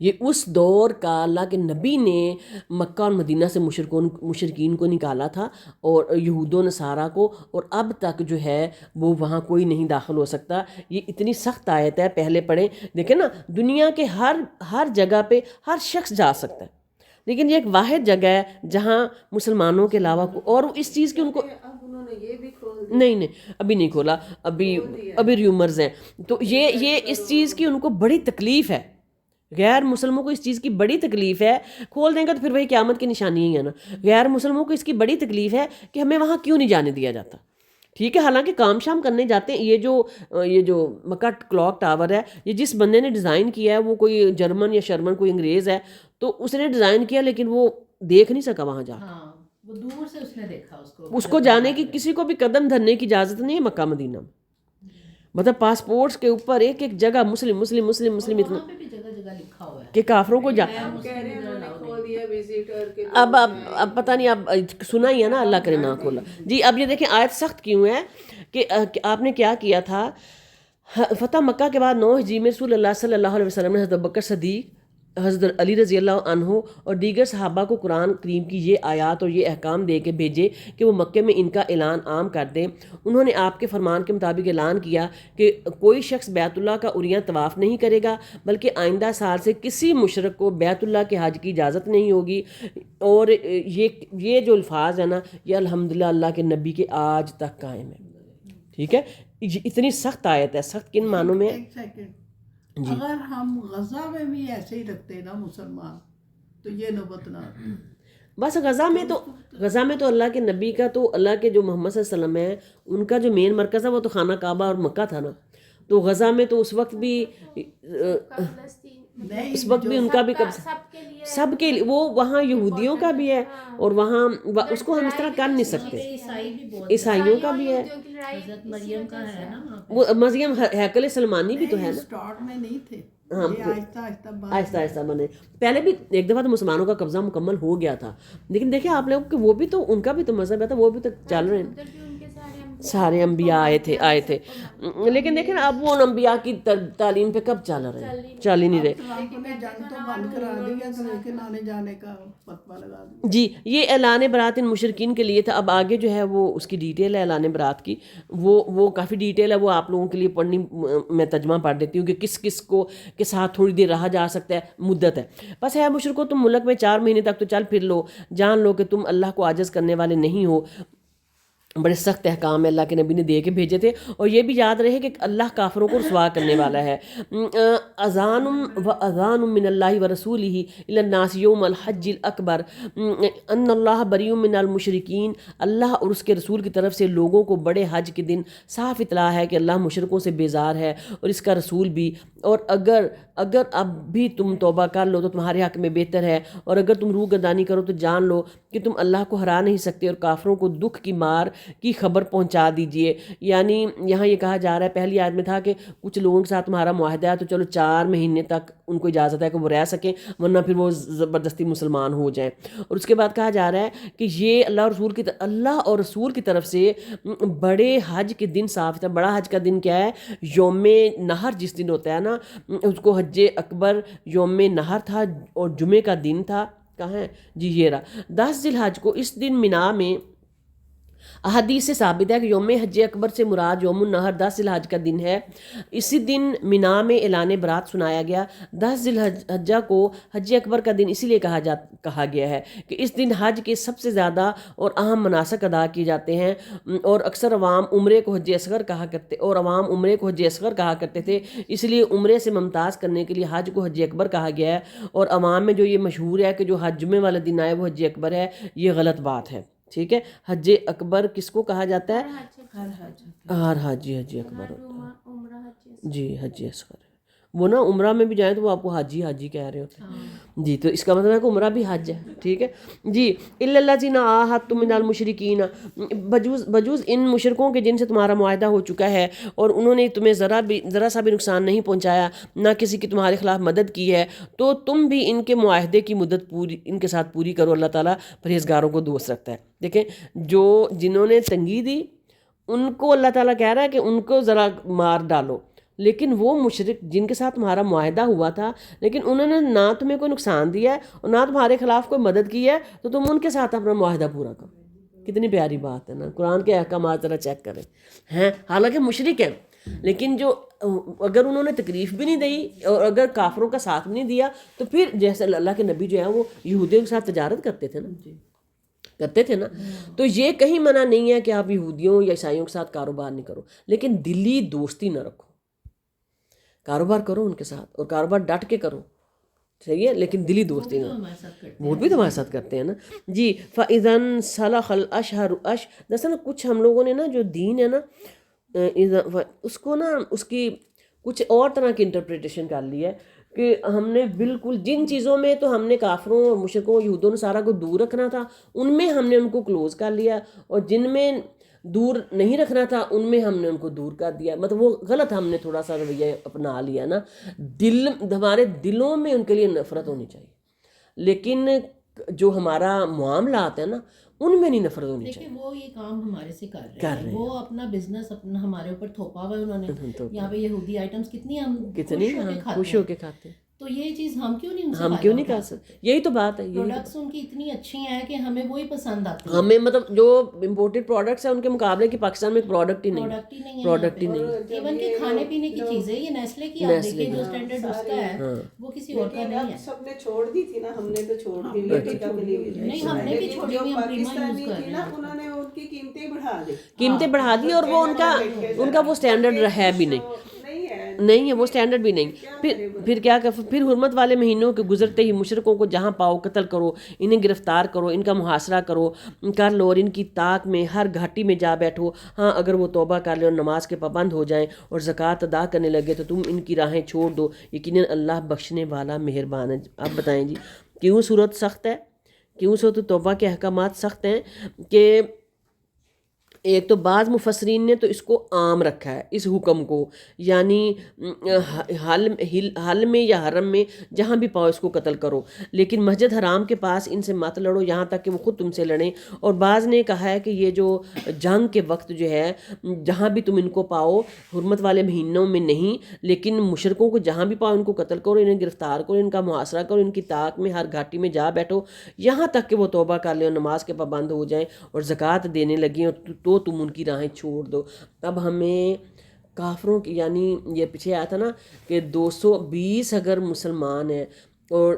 یہ اس دور کا اللہ کے نبی نے مکہ اور مدینہ سے مشرکین کو نکالا تھا اور یہود و نصارہ کو, اور اب تک جو ہے وہ وہاں کوئی نہیں داخل ہو سکتا. یہ اتنی سخت آیت ہے, پہلے پڑھیں. دیکھیں نا, دنیا کے ہر جگہ پہ ہر شخص جا سکتا ہے, لیکن یہ ایک واحد جگہ ہے جہاں مسلمانوں کے علاوہ اور اس چیز کی ان کو نہیں ابھی نہیں کھولا, ابھی ریومرز ہیں. تو یہ اس چیز کی ان کو بڑی تکلیف ہے, غیر مسلموں کو اس چیز کی بڑی تکلیف ہے. کھول دیں گے تو پھر وہی قیامت کی نشانی ہی ہے نا. غیر مسلموں کو اس کی بڑی تکلیف ہے کہ ہمیں وہاں کیوں نہیں جانے دیا جاتا. ٹھیک ہے, حالانکہ کام شام کرنے جاتے ہیں. یہ جو مکہ کلاک ٹاور ہے, یہ جس بندے نے ڈیزائن کیا ہے وہ کوئی جرمن یا شرمن کوئی انگریز ہے, تو اس نے ڈیزائن کیا لیکن وہ دیکھ نہیں سکا وہاں جا. وہ دور سے اس نے دیکھا, اس کو جانے کی کسی کو بھی قدم دھرنے کی اجازت نہیں ہے مکہ مدینہ میں. مطلب پاسپورٹس کے اوپر ایک جگہ مسلم اتنا جگہ لکھا ہوا ہے کہ کافروں کو جا. اب پتہ نہیں, اب سنا ہی ہے نا, اللہ کرے نہ کھولا. جی اب یہ دیکھیں آیت سخت کیوں ہے کہ آپ نے کیا کیا تھا. فتح مکہ کے بعد 9 ہجری میں رسول اللہ صلی اللہ علیہ وسلم نے حضرت ابوبکر صدیق, حضرت علی رضی اللہ عنہ اور دیگر صحابہ کو قرآن کریم کی یہ آیات اور یہ احکام دے کے بھیجے کہ وہ مکے میں ان کا اعلان عام کر دیں. انہوں نے آپ کے فرمان کے مطابق اعلان کیا کہ کوئی شخص بیت اللہ کا عریاں طواف نہیں کرے گا, بلکہ آئندہ سال سے کسی مشرک کو بیت اللہ کے حج کی اجازت نہیں ہوگی. اور یہ جو الفاظ ہیں نا, یہ الحمدللہ اللہ کے نبی کے آج تک قائم ہے. ٹھیک ہے, اتنی سخت آیت ہے. سخت کن معنوں میں؟ ایک سیکنڈ, اگر ہم غزہ میں بھی ایسے ہی رکھتے نا مسلمان تو یہ نوبت نہ آتی. بس غزہ میں تو اللہ کے نبی کا, تو اللہ کے جو محمد صلی اللہ علیہ وسلم ہے ان کا جو مین مرکز ہے وہ تو خانہ کعبہ اور مکہ تھا نا. تو غزہ میں تو اس وقت بھی ان کا بھی سب کے لیے وہ وہاں یہودیوں کا بھی ہے, اور وہاں اس کو ہم اس طرح کر نہیں سکتے. عیسائیوں کا بھی ہے, حضرت مریم کا ہے نا, وہ مریم ہیکل سلمانی بھی تو ہے نا. اسٹارٹ میں نہیں تھے, ہاں, آہستہ آہستہ بنے. پہلے بھی ایک دفعہ تو مسلمانوں کا قبضہ مکمل ہو گیا تھا, لیکن دیکھیں آپ لوگ کہ وہ بھی تو ان کا بھی تو مذہب ہے, وہ بھی تو چل رہے ہیں. سارے انبیاء آئے تھے لیکن دیکھیں اب وہ انبیاء کی تعلیم پہ کب چل رہے ہیں, چل ہی نہیں رہے. جی یہ اعلان برات ان مشرکین کے لیے تھا. اب آگے جو ہے وہ اس کی ڈیٹیل ہے اعلان برات کی, وہ کافی ڈیٹیل ہے, وہ آپ لوگوں کے لیے پڑھنی میں ترجمہ پڑھ دیتی ہوں کہ کس کو کے ساتھ تھوڑی دیر رہا جا سکتا ہے, مدت ہے. بس ہے مشرکو, تم ملک میں 4 مہینے تک تو چل پھر لو, جان لو کہ تم اللہ کو عاجز کرنے والے نہیں ہو. بڑے سخت احکام اللہ کے نبی نے دے کے بھیجے تھے. اور یہ بھی یاد رہے کہ اللہ کافروں کو رسوا کرنے والا ہے. اذان من اللہ ورسولہ الی الناس یوم الحج الاکبر ان اللہ بریء من المشرکین. اللہ اور اس کے رسول کی طرف سے لوگوں کو بڑے حج کے دن صاف اطلاع ہے کہ اللہ مشرکوں سے بیزار ہے اور اس کا رسول بھی. اور اگر اب بھی تم توبہ کر لو تو تمہارے حق میں بہتر ہے, اور اگر تم روح گردانی کرو تو جان لو کہ تم اللہ کو ہرا نہیں سکتے, اور کافروں کو دکھ کی مار کی خبر پہنچا دیجئے. یعنی یہاں یہ کہا جا رہا ہے, پہلی آیت میں تھا کہ کچھ لوگوں کے ساتھ تمہارا معاہدہ ہے تو چلو 4 مہینے تک ان کو اجازت ہے کہ وہ رہ سکیں, ورنہ پھر وہ زبردستی مسلمان ہو جائیں. اور اس کے بعد کہا جا رہا ہے کہ یہ اللہ اور رسول کی طرف سے بڑے حج کے دن صاف تھا. بڑا حج کا دن کیا ہے؟ یوم نہر جس دن ہوتا ہے نا, اس کو حج اکبر یوم نہر تھا اور جمعے کا دن تھا. کہاں ہے جی, یہ رہا 10 ذی الحج کو. اس دن مینا میں احادیث سے ثابت ہے کہ یوم حج اکبر سے مراد یوم النحر 10 ذی الحج کا دن ہے. اسی دن مینا میں اعلان برات سنایا گیا. 10 ذی الحجہ کو حج اکبر کا دن اسی لیے کہا گیا ہے کہ اس دن حج کے سب سے زیادہ اور اہم مناسک ادا کیے جاتے ہیں, اور اکثر عوام عمرے کو حج اصغر کہا کرتے تھے, اس لیے عمرے سے ممتاز کرنے کے لیے حج کو حج اکبر کہا گیا ہے. اور عوام میں جو یہ مشہور ہے کہ جو حج جمعے والا دن آئے وہ حج اکبر ہے, یہ غلط بات ہے. ٹھیک ہے, حج اکبر کس کو کہا جاتا ہے؟ ہر حاجی حج اکبر ہوتا ہے جی. حج اصغر وہ نا عمرہ میں بھی جائیں تو وہ آپ کو حاجی کہہ رہے ہوتے ہیں جی, تو اس کا مطلب ہے کہ عمرہ بھی حج ہے. ٹھیک ہے جی. الا الذین عاہدتم من المشرکین, بجوز ان مشرکوں کے جن سے تمہارا معاہدہ ہو چکا ہے اور انہوں نے تمہیں ذرا سا بھی نقصان نہیں پہنچایا, نہ کسی کی تمہارے خلاف مدد کی ہے, تو تم بھی ان کے معاہدے کی مدت ان کے ساتھ پوری کرو. اللہ تعالیٰ پرہیزگاروں کو دوست رکھتا ہے. دیکھیں, جنہوں نے تنگی دی ان کو اللہ تعالیٰ کہہ رہا ہے کہ ان کو ذرا مار ڈالو, لیکن وہ مشرک جن کے ساتھ تمہارا معاہدہ ہوا تھا لیکن انہوں نے نہ تمہیں کوئی نقصان دیا ہے اور نہ تمہارے خلاف کوئی مدد کی ہے, تو تم ان کے ساتھ اپنا معاہدہ پورا کرو. کتنی پیاری بات ہے نا, قرآن کے احکامات ذرا چیک کریں ہیں. حالانکہ مشرک ہیں, لیکن جو اگر انہوں نے تکلیف بھی نہیں دی اور اگر کافروں کا ساتھ بھی نہیں دیا, تو پھر جیسے اللہ کے نبی جو ہیں وہ یہودیوں کے ساتھ تجارت کرتے تھے نا, تو یہ کہیں منع نہیں ہے کہ آپ یہودیوں یا عیسائیوں کے ساتھ کاروبار نہیں کرو, لیکن دلی دوستی نہ رکھو. کاروبار کرو ان کے ساتھ, اور کاروبار ڈٹ کے کرو, صحیح ہے, لیکن دلی دوستی نہ. وہ بھی تمہارے ساتھ کرتے ہیں نا جی. فَإِذَنْ سَلَخَ الْأَشْهَرُ دراصل کچھ ہم لوگوں نے نا جو دین ہے نا اس کو نا اس کی کچھ اور طرح کی انٹرپریٹیشن کر لی ہے کہ ہم نے بالکل جن چیزوں میں تو ہم نے کافروں اور مشرکوں یہودوں نے سارا کو دور رکھنا تھا ان میں ہم نے ان کو کلوز کر لیا, اور جن میں دور نہیں رکھنا تھا ان میں ہم نے ان کو دور کر دیا. مطلب وہ غلط ہم نے تھوڑا سا رویہ اپنا لیا نا. ہمارے دلوں میں ان کے لیے نفرت ہونی چاہیے, لیکن جو ہمارا معاملات ہے نا ان میں نہیں نفرت ہونی چاہیے. دیکھیں وہ یہ کام ہمارے سے کر رہے ہیں, وہ اپنا بزنس اپنا ہمارے اوپر تھوپا ہوا ہے انہوں نے. یہاں پہ یہودی آئٹمس کتنی خوش ہو کے کھاتے ہیں, تو یہ چیز ہم کیوں نہیں کر سکتے. یہی تو بات ہے, پروڈکٹس ان کی اتنی اچھی ہیں کہ ہمیں وہی پسند آتی ہیں. ہمیں مطلب جو امپورٹڈ پروڈکٹس ہیں ان کے مقابلے کی پاکستان میں پروڈکٹ ہی نہیں. ایون کہ کھانے پینے کی چیزیں یہ نیسلے کی آپ دیکھیں جو اسٹینڈرڈ اس کا ہے وہ کسی اور کا نہیں ہے. سب نے چھوڑ دی تھی نا, ہم نے تو چھوڑ دی نہیں, ہم نے بھی چھوڑی ہوئی, ہم پریما یوز کر رہے ہیں. انہوں نے ان کی قیمتیں بڑھا دی, اور وہ ان کا وہ اسٹینڈرڈ ہے بھی نہیں ہے وہ اسٹینڈرڈ بھی نہیں. پھر کیا کہ پھر حرمت والے مہینوں کے گزرتے ہی مشرکوں کو جہاں پاؤ قتل کرو, انہیں گرفتار کرو, ان کا محاصرہ کر لو, اور ان کی طاق میں ہر گھاٹی میں جا بیٹھو. ہاں اگر وہ توبہ کر لیں اور نماز کے پابند ہو جائیں اور زکوٰۃ ادا کرنے لگے تو تم ان کی راہیں چھوڑ دو, یقیناً اللہ بخشنے والا مہربان ہے. آپ بتائیں جی کیوں صورت سخت ہے, کیوں صورت توبہ کے احکامات سخت ہیں؟ کہ ایک تو بعض مفسرین نے تو اس کو عام رکھا ہے اس حکم کو, یعنی حل میں یا حرم میں جہاں بھی پاؤ اس کو قتل کرو, لیکن مسجد حرام کے پاس ان سے مت لڑو یہاں تک کہ وہ خود تم سے لڑیں. اور بعض نے کہا ہے کہ یہ جو جنگ کے وقت جو ہے جہاں بھی تم ان کو پاؤ, حرمت والے مہینوں میں نہیں لیکن مشرکوں کو جہاں بھی پاؤ ان کو قتل کرو, انہیں گرفتار کرو, ان کا محاصرہ کرو, ان کی طاق میں ہر گھاٹی میں جا بیٹھو یہاں تک کہ وہ توبہ کر لیں اور نماز کے پابند ہو جائیں اور زکوٰۃ دینے لگیں, اور تو تم ان کی راہیں چھوڑ دو. اب ہمیں کافروں کی, یعنی یہ پیچھے آیا تھا نا کہ 220 اگر مسلمان ہیں اور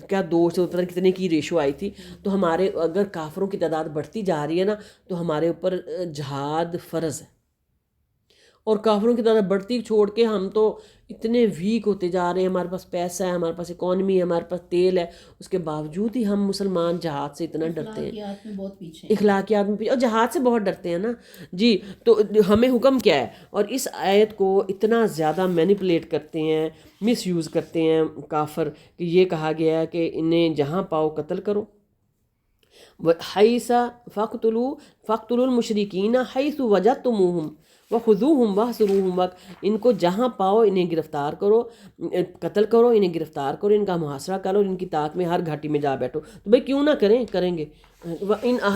کیا 200 پتہ کتنے کی ریشو آئی تھی, تو ہمارے اگر کافروں کی تعداد بڑھتی جا رہی ہے نا تو ہمارے اوپر جہاد فرض ہے, اور کافروں کی تعداد بڑھتی چھوڑ کے ہم تو اتنے ویک ہوتے جا رہے ہیں. ہمارے پاس پیسہ ہے, ہمارے پاس اکانومی ہے, ہمارے پاس تیل ہے, اس کے باوجود ہی ہم مسلمان جہاد سے اتنا ڈرتے ہیں, اخلاقیات میں بہت پیچھے, اخلاقیات میں اور جہاد سے بہت ڈرتے ہیں نا جی. تو ہمیں حکم کیا ہے, اور اس آیت کو اتنا زیادہ مینیپولیٹ کرتے ہیں, مس یوز کرتے ہیں کافر, کہ یہ کہا گیا ہے کہ انہیں جہاں پاؤ قتل کرو. حیث فاقتلوا المشرکین حیث وجدتموہم وخذوہم واحصروہم, ان کو جہاں پاؤ انہیں گرفتار کرو, قتل کرو, انہیں گرفتار کرو, ان کا محاصرہ کرو, ان کی طاق میں ہر گھاٹی میں جا بیٹھو. تو بھائی کیوں نہ کریں گے,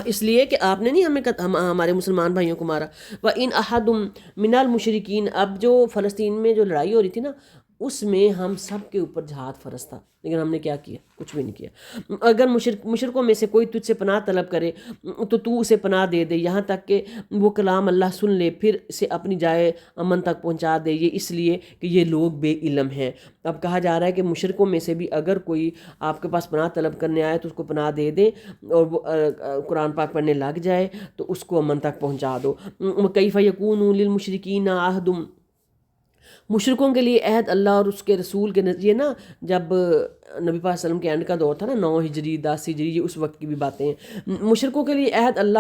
اس لیے کہ آپ نے نہیں ہمارے مسلمان بھائیوں کو مارا. وَإِنْ أَحَدٌ مِّنَ الْمُشْرِكِينَ, اب جو فلسطین میں جو لڑائی ہو رہی تھی نا اس میں ہم سب کے اوپر جہاد فرض تھا، لیکن ہم نے کیا کیا؟ کچھ بھی نہیں کیا۔ اگر مشرکوں میں سے کوئی تجھ سے پناہ طلب کرے تو اسے پناہ دے دے، یہاں تک کہ وہ کلام اللہ سن لے، پھر اسے اپنی جائے امن تک پہنچا دے، یہ اس لیے کہ یہ لوگ بے علم ہیں۔ اب کہا جا رہا ہے کہ مشرکوں میں سے بھی اگر کوئی آپ کے پاس پناہ طلب کرنے آئے تو اس کو پناہ دے دیں، اور وہ قرآن پاک پڑھنے لگ جائے تو اس کو امن تک پہنچا دو۔ کیف یکون للمشرکین عہد، مشرکوں کے لیے عہد اللہ اور اس کے رسول کے نزدیک نا، جب نبی پاک صلی اللہ علیہ وسلم کے اینڈ کا دور تھا نا، 9 ہجری 10 ہجری، یہ اس وقت کی بھی باتیں ہیں۔ مشرکوں کے لیے عہد اللہ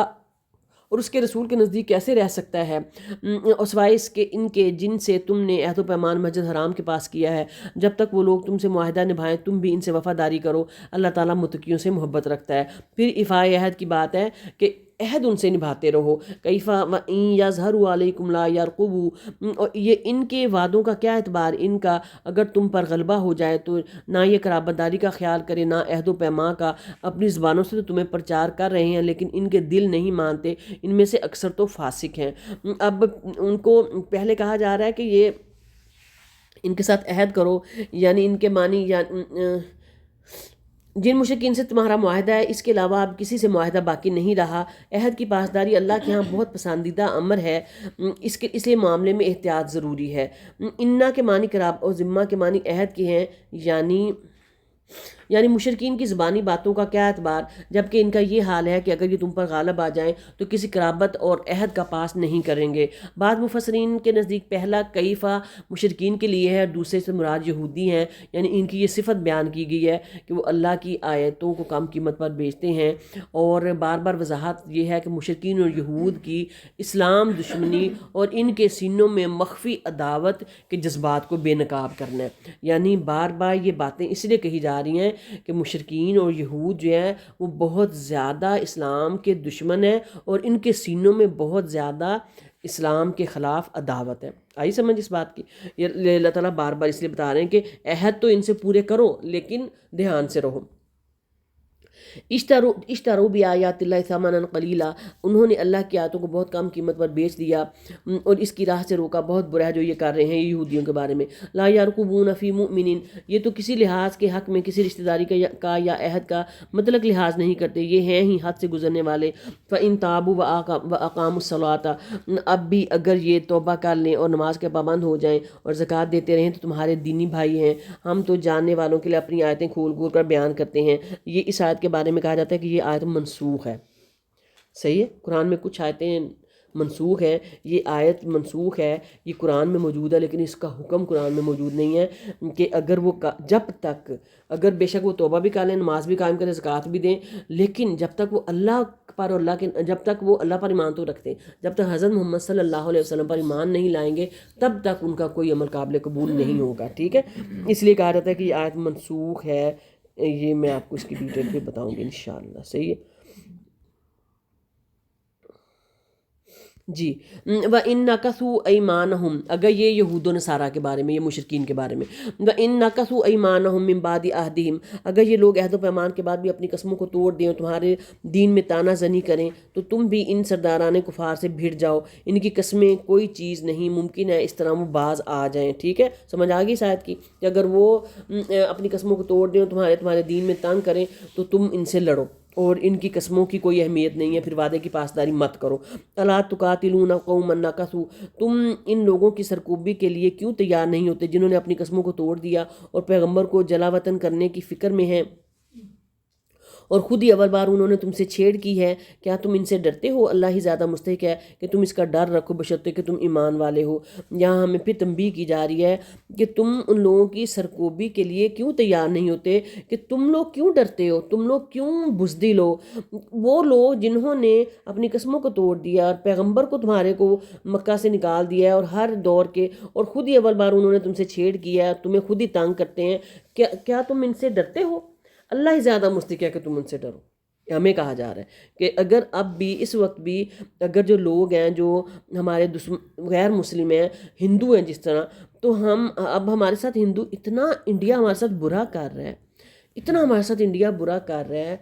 اور اس کے رسول کے نزدیک کیسے رہ سکتا ہے، اور سوائے اس کے ان کے جن سے تم نے عہد و پیمان مسجد حرام کے پاس کیا ہے، جب تک وہ لوگ تم سے معاہدہ نبھائیں تم بھی ان سے وفاداری کرو، اللہ تعالیٰ متقیوں سے محبت رکھتا ہے۔ پھر افائے عہد کی بات ہے کہ عہد ان سے نبھاتے رہو۔ کیفا وَإِن يَظْهَرُوا عَلَيْكُمْ لَا يَرْقُبُوا، اور یہ ان کے وعدوں کا کیا اعتبار، ان کا اگر تم پر غلبہ ہو جائے تو نہ یہ قرابت داری کا خیال کرے نہ عہد و پیمان کا، اپنی زبانوں سے تو تمہیں پرچار کر رہے ہیں لیکن ان کے دل نہیں مانتے، ان میں سے اکثر تو فاسق ہیں۔ اب ان کو پہلے کہا جا رہا ہے کہ یہ ان کے ساتھ عہد کرو، یعنی ان کے معنی جن مشرکین سے تمہارا معاہدہ ہے اس کے علاوہ اب کسی سے معاہدہ باقی نہیں رہا۔ عہد کی پاسداری اللہ کے ہاں بہت پسندیدہ امر ہے، اس لیے معاملے میں احتیاط ضروری ہے۔ انا کے معنی قراب اور ذمہ کے معنی عہد کے ہیں، یعنی مشرکین کی زبانی باتوں کا کیا اعتبار، جبکہ ان کا یہ حال ہے کہ اگر یہ تم پر غالب آ جائیں تو کسی قرابت اور عہد کا پاس نہیں کریں گے۔ بعض مفسرین کے نزدیک پہلا کیفا مشرکین کے لیے ہے اور دوسرے سے مراد یہودی ہیں، یعنی ان کی یہ صفت بیان کی گئی ہے کہ وہ اللہ کی آیتوں کو کم قیمت پر بیچتے ہیں، اور بار بار وضاحت یہ ہے کہ مشرکین اور یہود کی اسلام دشمنی اور ان کے سینوں میں مخفی عداوت کے جذبات کو بے نقاب کرنا ہے۔ یعنی بار بار یہ باتیں اس لیے کہی جا رہی ہیں کہ مشرکین اور یہود جو ہیں وہ بہت زیادہ اسلام کے دشمن ہیں اور ان کے سینوں میں بہت زیادہ اسلام کے خلاف عداوت ہے۔ آئی سمجھ اس بات کی؟ یہ اللہ تعالیٰ بار بار اس لیے بتا رہے ہیں کہ عہد تو ان سے پورے کرو لیکن دھیان سے رہو۔ اشتروا بآیات اللہ ثمنا قلیلا، انہوں نے اللہ کی آیتوں کو بہت کم قیمت پر بیچ دیا اور اس کی راہ سے روکا۔ بہت برا ہے جو یہ کر رہے ہیں یہودیوں کے بارے میں۔ لا یرقبون فی مؤمن، یہ تو کسی لحاظ کے حق میں کسی رشتہ داری کا یا عہد کا مطلق لحاظ نہیں کرتے، یہ ہیں ہی حد سے گزرنے والے۔ فإن تابوا وأقاموا الصلاۃ، اب بھی اگر یہ توبہ کر لیں اور نماز کے پابند ہو جائیں اور زکوٰۃ دیتے رہیں تو تمہارے دینی بھائی ہیں۔ ہم تو جاننے والوں کے لیے اپنی آیتیں کھول کھول کر بیان کرتے ہیں۔ یہ اس آیت کے بارے میں کہا جاتا ہے کہ یہ آیت منسوخ ہے۔ صحیح ہے، قرآن میں کچھ آیتیں منسوخ ہیں، یہ آیت منسوخ ہے، یہ قرآن میں موجود ہے لیکن اس کا حکم قرآن میں موجود نہیں ہے کہ اگر وہ جب تک اگر بے شک وہ توبہ بھی کر لیں، نماز بھی قائم کریں، زکوٰۃ بھی دیں، لیکن جب تک وہ اللہ پر اور جب تک وہ اللہ پر ایمان تو رکھتے ہیں، جب تک حضرت محمد صلی اللہ علیہ وسلم پر ایمان نہیں لائیں گے تب تک ان کا کوئی عمل قابل قبول نہیں ہوگا۔ ٹھیک ہے، اس لیے کہا جاتا ہے کہ یہ آیت منسوخ ہے۔ یہ میں آپ کو اس کی ڈیٹیل بھی بتاؤں گی انشاءاللہ۔ صحیح ہے جی۔ وَإِن نَكَثُوا أَيْمَانَهُمْ، اگر یہ یہود و نصارہ کے بارے میں، یہ مشرکین کے بارے میں، وَإِن نَكَثُوا أَيْمَانَهُمْ مِن بَعْدِ عَهْدِهِمْ، اگر یہ لوگ عہد و پیمان کے بعد بھی اپنی قسموں کو توڑ دیں اور تمہارے دین میں طعنہ زنی کریں تو تم بھی ان سرداران کفار سے بھیڑ جاؤ، ان کی قسمیں کوئی چیز نہیں، ممکن ہے اس طرح وہ باز آ جائیں۔ ٹھیک ہے، سمجھ آ گئی شاید کی کہ اگر وہ اپنی قسموں کو توڑ دیں اور تمہارے دین میں تنگ کریں تو تم ان سے لڑو، اور ان کی قسموں کی کوئی اہمیت نہیں ہے، پھر وعدے کی پاسداری مت کرو۔ الا تقاتلون قوما نکثوا، تم ان لوگوں کی سرکوبی کے لیے کیوں تیار نہیں ہوتے جنہوں نے اپنی قسموں کو توڑ دیا اور پیغمبر کو جلا وطن کرنے کی فکر میں ہیں، اور خود ہی اول بار انہوں نے تم سے چھیڑ کی ہے۔ کیا تم ان سے ڈرتے ہو؟ اللہ ہی زیادہ مستحق ہے کہ تم اس کا ڈر رکھو، بشرطے کہ تم ایمان والے ہو۔ یہاں ہمیں پھر تنبیہ کی جا رہی ہے کہ تم ان لوگوں کی سرکوبی کے لیے کیوں تیار نہیں ہوتے، کہ تم لوگ کیوں ڈرتے ہو، تم لوگ کیوں بزدل ہو۔ وہ لوگ جنہوں نے اپنی قسموں کو توڑ دیا اور پیغمبر کو تمہارے کو مکہ سے نکال دیا ہے اور ہر دور کے، اور خود ہی اول بار انہوں نے تم سے چھیڑ کیا ہے، تمہیں خود ہی تنگ کرتے ہیں، کیا تم ان سے ڈرتے ہو؟ اللہ ہی زیادہ مستحق ہے کہ تم ان سے ڈرو۔ ہمیں کہا جا رہا ہے کہ اگر اب بھی اس وقت بھی اگر جو لوگ ہیں جو ہمارے غیر مسلم ہیں، ہندو ہیں جس طرح، تو اب ہمارے ساتھ ہندو اتنا انڈیا ہمارے ساتھ برا کر رہا ہے، اتنا ہمارے ساتھ انڈیا برا کر رہا ہے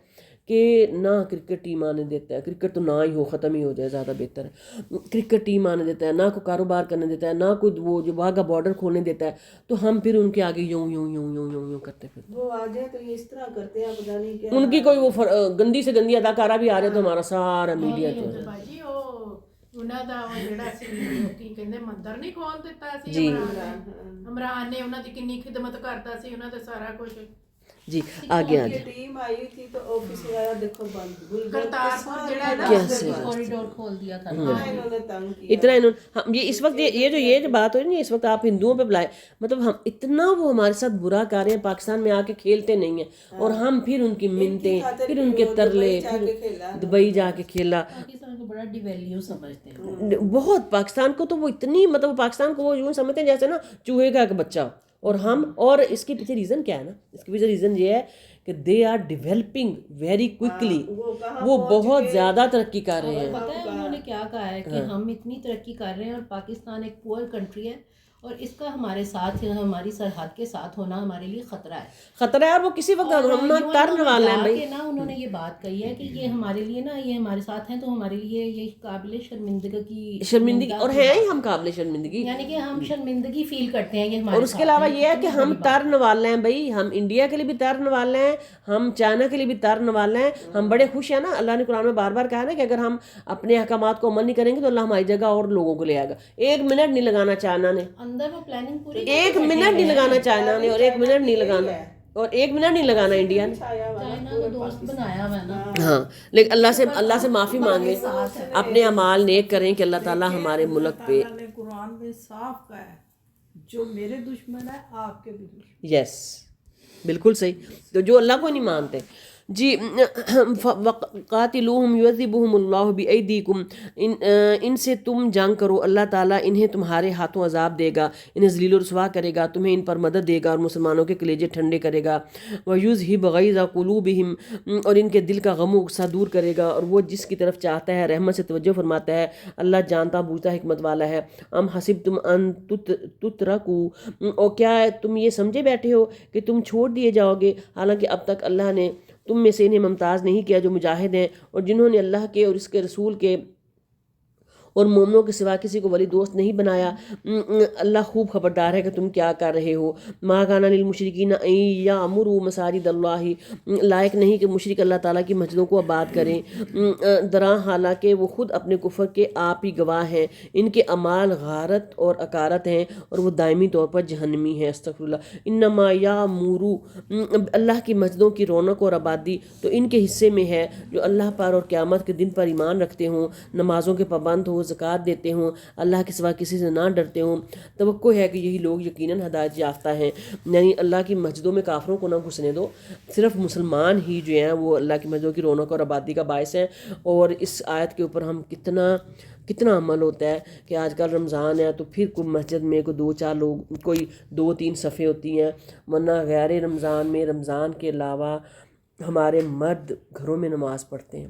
کہ نہ کرکٹ ٹیم آنے دیتا ہے، کرکٹ تو نہ ہی ہو، ختم ہی ہو جائے زیادہ بہتر ہے، کرکٹ ٹیم آنے دیتا ہے، نہ کوئی کاروبار کرنے دیتا ہے، نہ کوئی وہ جو واگا بارڈر کھولنے دیتا ہے، تو ہم پھر ان کے آگے یوں یوں یوں یوں یوں یوں کرتے پھر وہ آ جائے تو یہ اس طرح کرتے ہیں پتہ نہیں کیا. ان کی کوئی وہ گندی سے گندی اداکارہ بھی آ رہے تو ہمارا سارا میڈیا جو ہے ਬਾਜੀ ਉਹ ਉਹਨਾਂ ਦਾ ਉਹ ਜਿਹੜਾ ਸੀ ਕੀ ਕਹਿੰਦੇ ਮੰਦਰ ਨਹੀਂ ਖੋਲ ਦਿੱਤਾ ਸੀ ਜੀ। ਇਮਰਾਨ ਨੇ ਉਹਨਾਂ ਦੀ ਕਿੰਨੀ ਖਿਦਮਤ ਕਰਦਾ ਸੀ ਉਹਨਾਂ ਦਾ ਸਾਰਾ ਕੁਝ جی آگے آ یہ جائیں. ٹیم آئی ہوئی تھی تو آفس وغیرہ دیکھو بند گلگت کرتارپور جڑا ہے نا کیسے کوریڈور کھول دیا تھا انہوں نے تنگ کیا. اتنا انہوں یہ اس وقت یہ جو بات ہو رہی ہے اس وقت آپ ہندوؤں پہ بلائے مطلب ہم اتنا وہ ہمارے ساتھ برا کر رہے ہیں، پاکستان میں آ کے کھیلتے نہیں ہیں اور ہم پھر ان کی منتیں، پھر ان کے ترلے، پھر دبئی جا کے کھیلا. پاکستان کو بڑا ڈیویلیو سمجھتے ہیں بہت پاکستان کو تو وہ اتنی مطلب پاکستان کو وہ یوں سمجھتے ہیں جیسے نا چوہے کا ایک بچہ. اور ہم اور اس کے پیچھے ریزن کیا ہے نا، اس کے پیچھے ریزن یہ ہے کہ they are developing very quickly, وہ بہت زیادہ ترقی کر رہے ہیں. پتہ ہے انہوں نے کیا کہا ہے کہ ہم اتنی ترقی کر رہے ہیں اور پاکستان ایک پور کنٹری ہے اور اس کا ہمارے ساتھ ہماری سرحد کے ساتھ ہونا ہمارے لیے خطرہ ہے. خطرہ ہے اور وہ کسی وقت ہم ٹرن والے ہیں بھائی. نا انہوں نے یہ بات کہی ہے کہ یہ ہمارے لیے نا یہ ہمارے ساتھ ہیں تو ہمارے لیے یہ قابل شرمندگی اور ہیں ہی ہم قابل شرمندگی، یعنی کہ ہم شرمندگی فیل کرتے ہیں یہ ہمارے. اور اس کے علاوہ یہ ہے کہ ہم ٹرن والے ہیں بھائی، ہم انڈیا کے لیے بھی ٹرن والے ہیں، ہم چائنا کے لیے بھی ٹرن والے ہیں. ہم بڑے خوش ہیں نا، اللہ نے قرآن میں بار بار کہا نا کہ اگر ہم اپنے احکامات کو عمل نہیں کریں گے تو اللہ ہماری جگہ اور لوگوں کو لے آئے گا. 1 منٹ نہیں لگانا چائنا نے، اندر وہ پلاننگ پوری 1 منٹ نہیں لگانا چائنا نے، اور 1 منٹ نہیں لگانا، اور 1 منٹ نہیں لگانا انڈیا نے. چائنا کو دوست بنایا ہوا ہے نا. ہاں لیکن اللہ سے معافی مانگیں، اپنے اعمال نیک کریں کہ اللہ تعالیٰ ہمارے ملک پہ. اللہ نے قرآن میں صاف کہا ہے جو میرے دشمن ہے آپ کے بھی دشمن. یس بالکل صحیح. تو جو اللہ کو نہیں مانتے جی قاتلوہم یعذبہم اللہ بایدیکم، ان سے تم جنگ کرو، اللہ تعالیٰ انہیں تمہارے ہاتھوں عذاب دے گا، انہیں ذلیل و رسوا کرے گا، تمہیں ان پر مدد دے گا اور مسلمانوں کے کلیجے ٹھنڈے کرے گا. ویذھب غیظ قلوبہم، اور ان کے دل کا غم و غصہ دور کرے گا، اور وہ جس کی طرف چاہتا ہے رحمت سے توجہ فرماتا ہے. اللہ جانتا بوجھتا حکمت والا ہے. ام حسبتم ان تترکوا، اور کیا تم یہ سمجھے بیٹھے ہو کہ تم چھوڑ دیے جاؤ گے، حالانکہ اب تک اللہ نے تم میں سے انہیں ممتاز نہیں کیا جو مجاہد ہیں اور جنہوں نے اللہ کے اور اس کے رسول کے اور مومنوں کے سوا کسی کو ولی دوست نہیں بنایا. اللہ خوب خبردار ہے کہ تم کیا کر رہے ہو. ما کان للمشرکین ان یعمروا مساجد اللہ، لائق نہیں کہ مشرک اللہ تعالیٰ کی مسجدوں کو آباد کریں. دراں حالانکہ وہ خود اپنے کفر کے آپ ہی گواہ ہیں. ان کے اعمال غارت اور اکارت ہیں اور وہ دائمی طور پر جہنمی ہیں. استغفر اللہ. انما یعمروا، اللہ کی مسجدوں کی رونق اور آبادی تو ان کے حصے میں ہے جو اللہ پر اور قیامت کے دن پر ایمان رکھتے ہوں، نمازوں کے پابند ہوں، زکوٰۃ دیتے ہوں، اللہ کے سوا کسی سے نہ ڈرتے ہوں. توقع ہے کہ یہی لوگ یقیناً ہدایت یافتہ ہیں. یعنی اللہ کی مسجدوں میں کافروں کو نہ گھسنے دو، صرف مسلمان ہی جو ہیں وہ اللہ کی مسجدوں کی رونق اور آبادی کا باعث ہیں. اور اس آیت کے اوپر ہم کتنا عمل ہوتا ہے کہ آج کل رمضان ہے تو پھر کوئی مسجد میں کوئی 2-4 لوگ، کوئی 2-3 صفیں ہوتی ہیں، ورنہ غیر رمضان میں رمضان کے علاوہ ہمارے مرد گھروں میں نماز پڑھتے ہیں.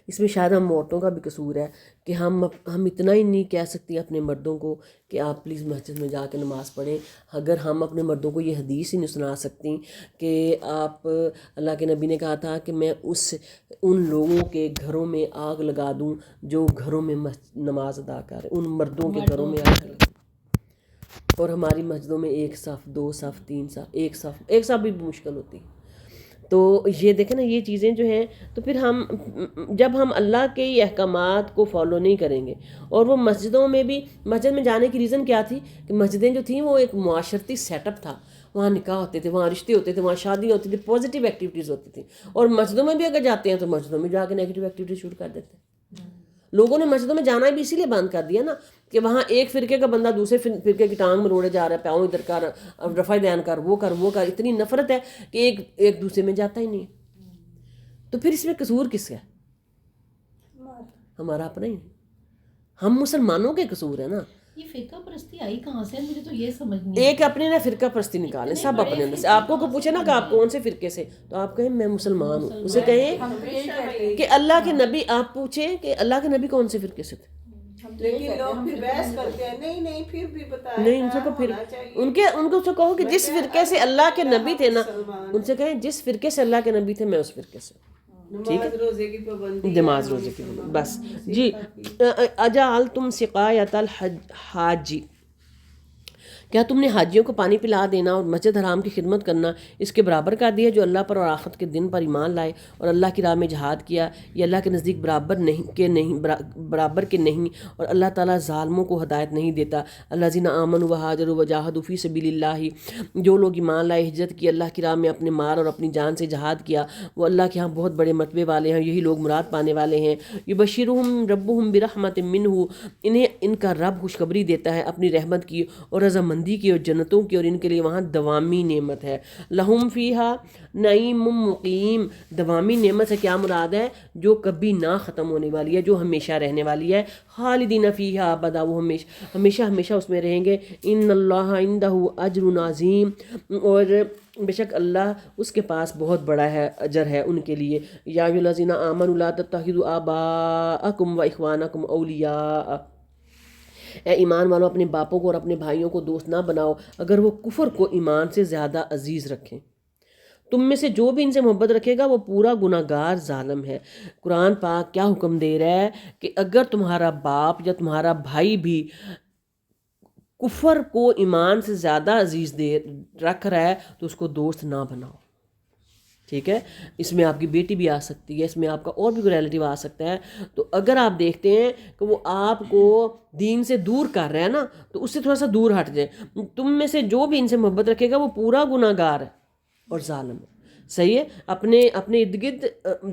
اس میں شاید ہم عورتوں کا بھی قصور ہے کہ ہم اتنا ہی نہیں کہہ سکتی اپنے مردوں کو کہ آپ پلیز مسجد میں جا کے نماز پڑھیں. اگر ہم اپنے مردوں کو یہ حدیث ہی نہیں سنا سکتی کہ آپ، اللہ کے نبی نے کہا تھا کہ میں ان لوگوں کے گھروں میں آگ لگا دوں جو گھروں میں نماز ادا کریں، ان مردوں کے گھروں میں آگ لگا. اور ہماری مسجدوں میں 1 صف 2 صف 3 صف، ایک صف بھی مشکل ہوتی. تو یہ دیکھیں نا یہ چیزیں جو ہیں، تو پھر جب ہم اللہ کے احکامات کو فالو نہیں کریں گے. اور وہ مسجدوں میں بھی، مسجد میں جانے کی ریزن کیا تھی کہ مسجدیں جو تھیں وہ ایک معاشرتی سیٹ اپ تھا، وہاں نکاح ہوتے تھے، وہاں رشتے ہوتے تھے، وہاں شادی ہوتی تھی، پازیٹیو ایکٹیویٹیز ہوتی تھیں. اور مسجدوں میں بھی اگر جاتے ہیں تو مسجدوں میں جا کے نیگیٹو ایکٹیویٹیز شروع کر دیتے ہیں. لوگوں نے مسجدوں میں جانا بھی اسی لیے بند کر دیا نا کہ وہاں ایک فرقے کا بندہ دوسرے فرقے کی ٹانگ میں روڑے جا رہا ہے، پاؤں ادھر کر، رفع دین کر، وہ کر، اتنی نفرت ہے کہ ایک دوسرے میں جاتا ہی نہیں. تو پھر اس میں قصور کس کا ہے؟ ہمارا اپنا ہی. ہم مسلمانوں کے قصور ہے نا. یہ فرقہ پرستی آئی کہاں سے؟ مجھے تو یہ سمجھ نہیں. ایک اپنے نا فرقہ پرستی نکالیں سب اپنے اندر سے. آپ کو پوچھے نا کہ آپ کون سے فرقے سے، تو آپ کہیں میں مسلمان ہوں. اسے کہیں کہ اللہ کے نبی، آپ پوچھیں کہ اللہ کے نبی کون سے فرقے سے تھے. لیکن لوگ پھر بحث کرتے ہیں نہیں پھر بھی بتائیں نہیں، ان سے کو پھر ان کو کہو کہ جس فرقے سے اللہ کے نبی تھے نا، ان سے کہیں جس فرقے سے اللہ کے نبی تھے میں اس فرقے سے، نماز روزے کی پابندی، نماز روزے کی پابندی، بس جی۔ اجعلتم سقایۃ الحاج، کیا تم نے حاجیوں کو پانی پلا دینا اور مسجد حرام کی خدمت کرنا اس کے برابر کر دیا جو اللہ پر اور آخرت کے دن پر ایمان لائے اور اللہ کی راہ میں جہاد کیا؟ یہ اللہ کے نزدیک برابر کے نہیں، اور اللہ تعالیٰ ظالموں کو ہدایت نہیں دیتا۔ الذین آمنوا وہاجروا وجاہدوا فی سبیل اللہ، جو لوگ ایمان لائے، ہجرت کی، اللہ کی راہ میں اپنے مال اور اپنی جان سے جہاد کیا، وہ اللہ کے ہاں بہت بڑے مرتبے والے ہیں، یہی لوگ مراد پانے والے ہیں۔ یبشرہم ربہم برحمت منہ، انہیں ان کا رب خوشخبری دیتا ہے اپنی رحمت کی اور رضامندی کی اور جنتوں کی، اور ان کے لیے وہاں دوامی نعمت ہے۔ لہم فیہا نعیم مقیم، دوامی نعمت سے کیا مراد ہے؟ جو کبھی نہ ختم ہونے والی ہے، جو ہمیشہ رہنے والی ہے۔ خالدین فیہا ابدا، وہ ہمیشہ اس میں رہیں گے۔ ان اللہ عندہ اجر عظیم، اور بے شک اللہ اس کے پاس بہت بڑا ہے، اجر ہے ان کے لیے۔ یا ایھا الذین آمنوا لا تتخذوا آباءکم واخوانکم اولیاء، اے ایمان والو اپنے باپوں کو اور اپنے بھائیوں کو دوست نہ بناؤ اگر وہ کفر کو ایمان سے زیادہ عزیز رکھیں۔ تم میں سے جو بھی ان سے محبت رکھے گا وہ پورا گناہ گار ظالم ہے۔ قرآن پاک کیا حکم دے رہا ہے کہ اگر تمہارا باپ یا تمہارا بھائی بھی کفر کو ایمان سے زیادہ عزیز رکھ رہا ہے تو اس کو دوست نہ بناؤ، ٹھیک ہے؟ اس میں آپ کی بیٹی بھی آ سکتی ہے، اس میں آپ کا اور بھی کوئی ریلیٹیو آ سکتا ہے۔ تو اگر آپ دیکھتے ہیں کہ وہ آپ کو دین سے دور کر رہا ہے نا، تو اس سے تھوڑا سا دور ہٹ جائیں۔ تم میں سے جو بھی ان سے محبت رکھے گا وہ پورا گناہ گار ہے اور ظالم ہے، صحیح ہے؟ اپنے ارد گرد